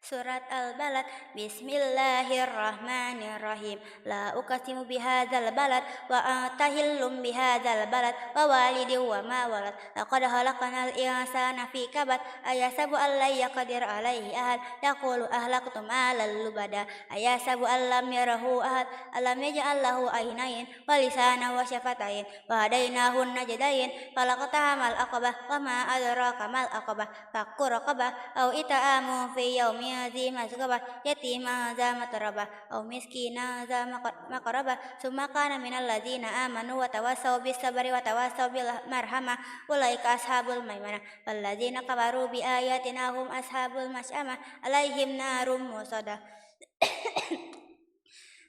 S1: Surat Al-Balad. Bismillahirrahmanirrahim. La uqsimu bihadzal balad wa anta hillum bihadzal balad wa walidin wa ma walad. Laqad khalaqnal insana fi kabad ayasabu an la yaqdir alaihi ahad yaqulu ahlaktu malan lubada ayasabu an lam yarahu ahad alam yaj'al lahu aynayn wa lisanan wa syafatain wa hadainahu najdain falaqtahamal aqabah wa ma adraka mal aqabah fakku raqabah au ita'amu fi yaumin ذي مسغبة يتيما ذا متربة أو مسكينا ذا مقربة ثم كان من الذين آمنوا وتواصوا بالصبر وتواصوا بالمرحمة أولئك أصحاب الميمنة والذين كفروا بآياتنا هم أصحاب المشأمة عليهم نار موصدة.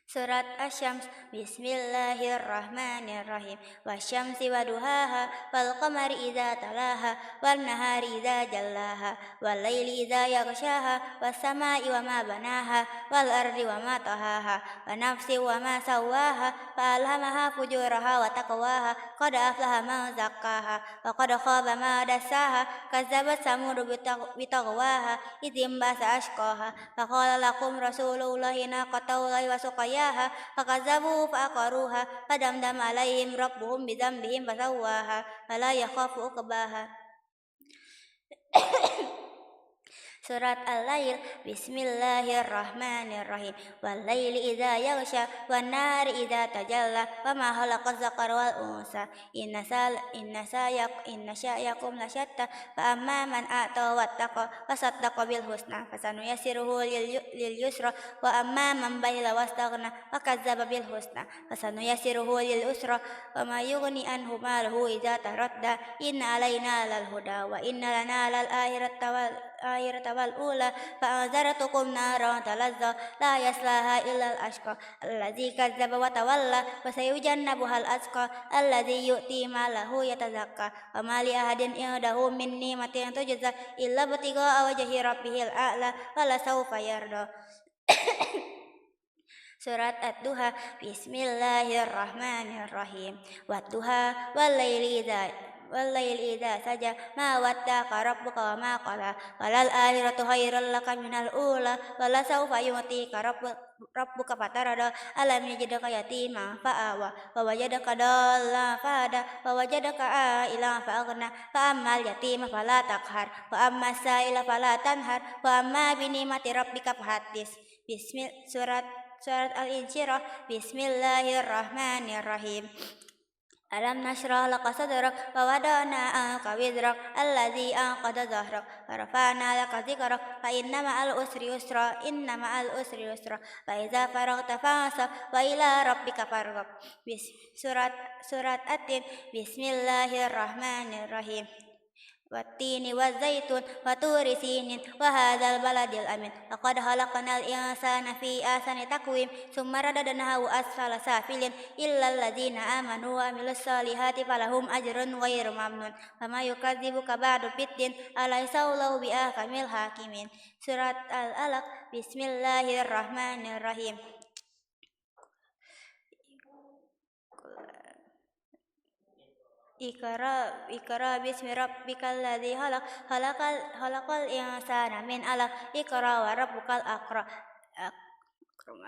S1: Surat Asy-Syams. Bismillahirrahmanirrahim. Wasyamsi waduhaha wal qamari idza talaha wan nahari idza jallaha wal laili idza yaghshaha was samai wa ma banaha wal ardi wa ma tahaha wa nafsi wa ma sawaha fa alhamaha fujuraha wa taqwaha qad aflaha man zakkaha wa qad khaba ma dassaha kazzabat samud bitagwaha idzim basa ashqaha fa qala lakum rasulullahi naqatallahi wa suqayaha fakazzabu faqaruha fadamdam alaihim rabbuhum bidzambihim fasawwaha fala yakhafu uqbaha. Surat Al-Lail. Bismillahirrahmanirrahim. Wal laili idza yaghsha wan nahari idza tajalla wa ma khalaqa dzakara wal unsa inna sa'yakum lasyatta fa amma man a'ta wattaqa wa saddaqa bil husna fasanuyassiruhu lil yusra wa amma man bakhila wastaghna wa kadzdzaba bil husna fasanuyassiruhu lil usra wa ma yughni anhu maluhu idza taradda inna alaina lal huda wa inna lana lal akhirata wal ula fa'anzartukum naran talazza la yaslaha illa al ashqa allazi kadzdzaba wa tawalla wa sayujannabuhal atqa allazi yu'ti malahu yatazakka wa ma li ahadin indahu min ni'matin tujza illa btigha'a wajhi rabbihil a'la wa la sawfa yarda. Surat Ad-Duha. Bismillahirrahmanirrahim. Wad-duha wal laili idza saja ma waddaka rabbuka wa ma qala walal akhiratu khairul laka minal ula wala sawfa yu'tika rabbuka fatarada alam yajidka yatima fa'awa wa wajadaka dalla fahada wa wajadaka a'ilan fa'aghna fa ammal yatima fala taqhar wa ammas sa'ila fala tanhar wa amma bi ni'mati rabbika fahaddits. Surat Al-Insyirah. Bismillahirrahmanirrahim. Alam nashrah laka sadrak wa wada'na anka wizrak allazi anqadha dhahrak wa rafa'na laka dhikrak fa inna ma'al usri yusra fa idza faraghta fansab wa ila rabbika farghab. Surat At-Tin. Bismillahirrahmanirrahim. Wattini wazaitun wa turi sinin wa hadzal baladil amin laqad khalaqnal insana fi ahsani taqwim summa radadnahu asfala safilin illa alladzina amanu wa amilus solihati falahum ajrun ghairu mamnun fama yukadzibuka ba'du biddin alaysa Allahu biahkamil hakimin. Surat Al-Alaq. Bismillahirrahmanirrahim. Iqra bismi rabbikal ladzi khalaqal insana min 'alaq iqra wa rabbukal akram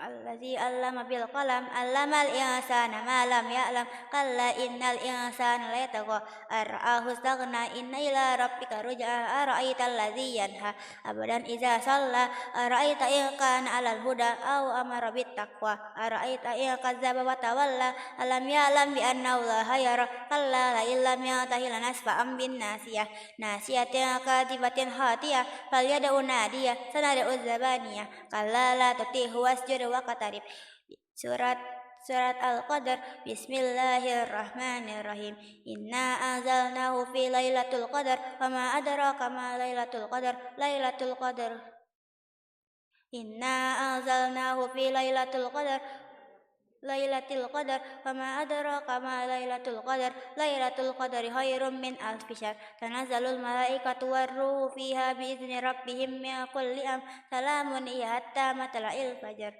S1: الذي علم بالقلم علم الإنسان ما لم يعلم كلا إن الإنسان ليطغى أن رآه استغنى إن إلى ربك رجعى أرأيت الذي ينهى عبدا إذا صلى أرأيت إن كان على الهدى أو أمر بالتقوى أرأيت إن كذب وتولى ألم يعلم بأن الله يرى كلا لئن لم ينته لنسفعا بالناصية ناصية كاذبة خاطئة فليدع نادية سندع الزبانية كلا لا تطيعه wasjud waqtarib. Surat Al-Qadr. Bismillahirrahmanirrahim. Inna anzalnahu fi lailatul qadar wa ma adraka ma lailatul qadar. Lailatul qadar. Inna anzalnahu fi lailatul qadar. Lailatul qadar wa ma adraka ma lailatul qadar. Lailatul qadari khairum min alfi syahr. Tanazzalul malaikatu warruhu fiha biizni rabbihim min kulli salamun hiya hatta matla'il fajar.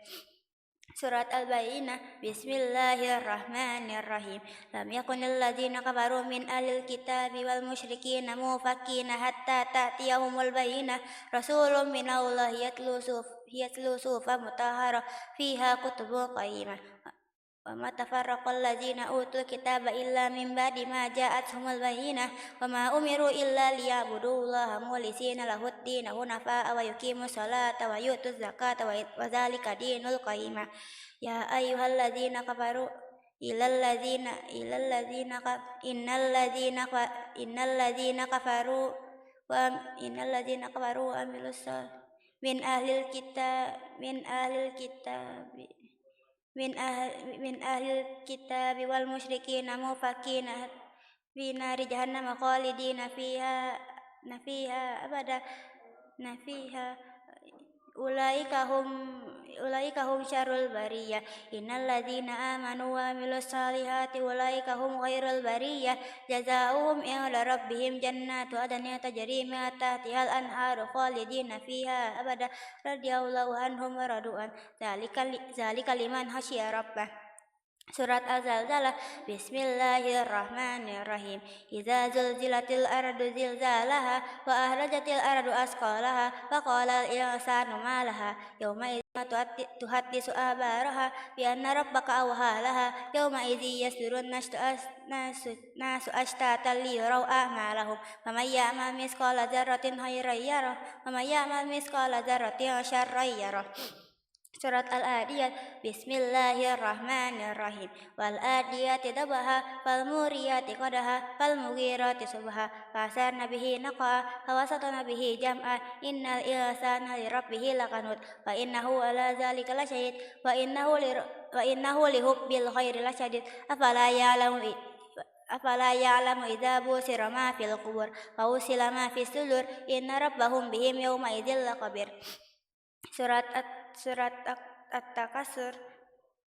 S1: Surat Al-Bayyinah. Bismillahirrahmanirrahim. Lam yakunil ladzina kafaru min ahlil kitabi wal musyrikina mufakkina hatta ta'tiyahumul bayyinah rasulun minallahi yatlu suhufan mutahharah fiha kutubun qayyimah. Wa ma tafarraqal ladzina utul kitaba illa min ba'di ma ja'atuhumul bayyinah wa ma umiru illa liya'budullaha mukhlishina lahud-din hunafa wa yuqimus salata wa yutuz zakata wa dzalika dinul qayyimah. Ya ayyuhalladzina kafaru innal ladzina kafaru wa amilus min ahlil kitabi wal musyrikina mufakkina fi nari jahannam khalidina fiha abada ulaika hum syarrul bariyah. Innal ladzina amanu wa amilus salihati ulaika hum khairul bariyah. Jazaohum inda rabbihim jannatu adnin tajri min tahtihal anharu khalidina fiha abada radhiyallahu anhum wa radu'an. Dzalika liman khasyiya rabbah. Surat Az-Zalzalah. Bismillahirrahmanirrahim. Idza zulzilatil ardu zilzalaha wa ahrajatil ardu asqalaha wa qala al-insanu ma laha yawma idzin tuhaddisu akhbaraha bi anna rabbaka awhalaha yawma idzi yasdurun nasu ashtatan liyuraw a'malahum faman ya'mal mithqala dzarratin khairan yarah wa man ya'mal mithqala dzarratin syarran yarah. Surat Al-Adiyat. Bismillahirrahmanirrahim. Wal adiyati dabaha fal muriyati qadaha fal mughirati subha fasarna bihi naqa hawasatna bihi jam'a innal insana li rabbih lakanut wa innahu ala zalika lasyahid wa innahu li hubbil khairi lasyadid afala ya'lamu idza busira ma fil qubur wa usila ma fis sudur inna rabbahum bihim yawma idzil laqabir. Surat At-Takasur.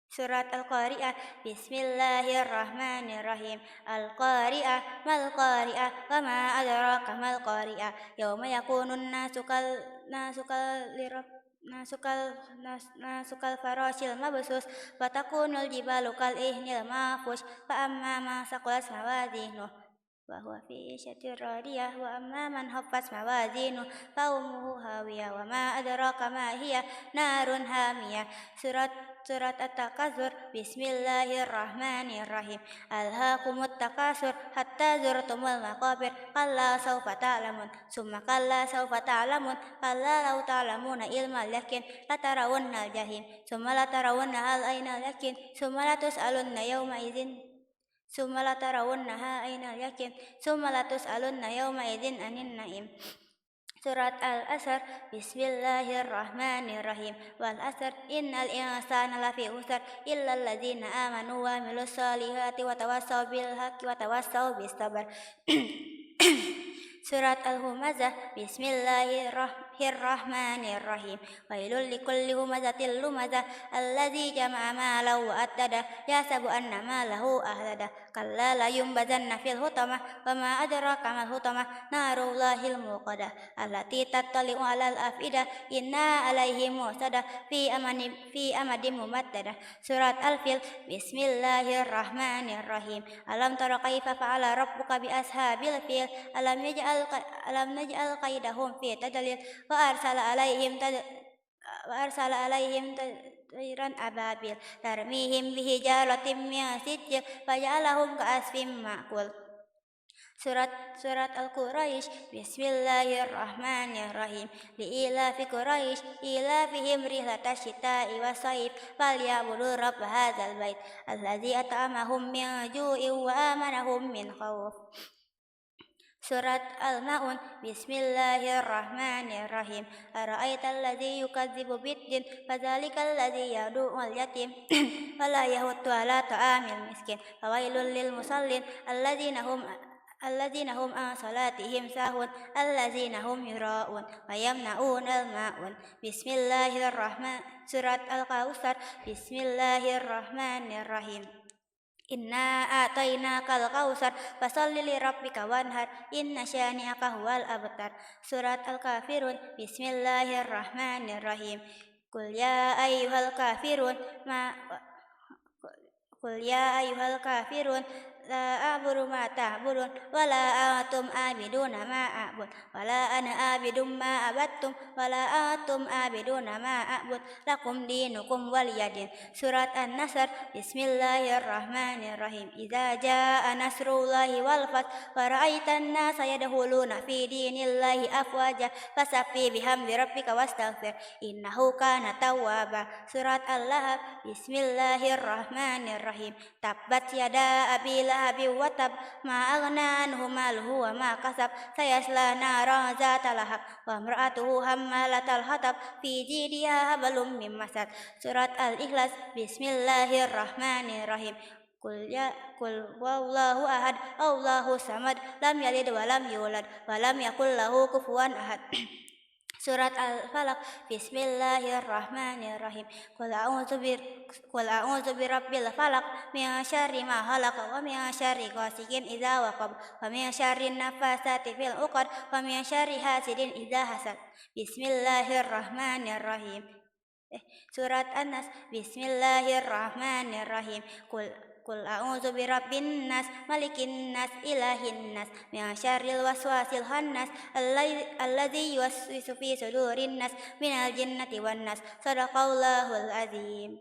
S1: Surat Al-Qari'ah. Bismillahirrahmanirrahim. Al-Qari'ah mal qari'ah wa ma adraka mal qari'ah yauma yakunun nasukal farashil mabsus wa takunul jibalu kal ihnil mahfush fa amma ma saqulat mawazinuh wa huwa fi 'ishatir radiyah wa amma man khaffat mawazinu fa ummuhu hawiyah wa ma adraka ma hiya narun hamiyah. Surat At-Takasur. Bismillahirrahmanirrahim. Alhaakumut takasur hatta zurtumul maqabir kalla sawfa ta'lamun summa kalla sawfa ta'lamun kalla law ta'lamuna ilmal yakin latarawunnal jahim summa latarawunnaha al-ainal yakin summa latus'alunna yawma idzin Summa latarawunnaha ainal yakin summa latus'alunna yawma idzin anin na'im. Surat Al-Asr. Bismillahirrahmanirrahim. Wal asr innal insana lafi khusr illa alladzina amanu wa amilus solihati wa tawassaw bil haqqi wa tawassaw bis sabr. Surat Al-Humazah. Bismillahirrahmanirrahim. Wailul likulli humazatil lumazah alladzi jama'a malan wa addada yahsabu anna malahu ahlada kalla la yumbazanna fil hutamah wa ma adraka mal hutamah narullahil muqadah allati tattali'u 'alal afidah inna 'alaihim mu'sadah fi amadin mumaddadah. Surat Al-Fil. Bismillahirrahmanirrahim. Alam tara kaifa fa'ala rabbuka bi ashabil fil alam naj'al qaidahum fi tadlil wa arsala alaihim طيرا أبابيل ترميهم بحجارة من سجيل فجعلهم كعصف مأكول. Surat Al-Quraisy. Bismillahirrahmanirrahim. Li'ilafi Quraisy ilafihim rihlatash syita'i was-shaif falyabudu rabb hadzal bait allazi at'amahum min ju'in wa amanahum min khauf. Surat Al-Ma'un. Bismillahirrahmanirrahim. Ara'aital ladzi yukadzibu biddin fadzalikal ladzi yad'u'al yatim wa la yahuddu 'ala ta'amil miskin fawailul lil musallin alladzina hum an salatihim sahun alladzina hum yura'un wa yamna'unal ma'un. Surat Al-Kautsar. Bismillahirrahmanirrahim. Inna a'tainakal kautsar fasholli lirabbika wanhar inna syani'aka huwal abtar. Surat Al-Kafirun. Bismillahirrahmanirrahim. Qul ya ayyuhal kafirun la a'budu ma ta'budun wa la antum abiduna ma a'bud wa la ana abidum ma abattum wa la antum abiduna ma a'bud lakum dinukum waliyadin. Surat An-Nasr. Bismillahirrahmanirrahim. Idza jaa nasrullahi wal fath wa ra'aitan nasa yadkhuluna fi dinillahi afwaja fasabbih bihamdi rabbika wastaghfir innahu kana tawwaba. Surat Al-Lahab. Bismillahirrahmanirrahim. Tabbat yada abi lahabin wa tab ma aghna anhu maluhu wa ma kasab sayasla naran zata lahab wa imra'atuhu hammalatal hatab fi jidiha hablum min masad. Surat Al-Ikhlas. Bismillahirrahmanirrahim. Qul huwallahu ahad Allahu samad lam yalid wa lam yulad wa lam yakul lahu kufuwan ahad. Surat Al-Falaq. Bismillahirrahmanirrahim. Qul a'udzu birabbil falaq min syarri ma khalaq wa min syarri ghasiqin idza waqab wa min syarri nafasati fil 'uqad wa min syarri hasidin idza hasad. Bismillahirrahmanirrahim. Surat An-Nas. Bismillahirrahmanirrahim. Qul a'udzu birabbin nas malikin nas ilahin nas min syarril waswasil khannas alladzi yuwaswisu fi sudurin nas minal jinnati wan nas. Shadaqallahul azim.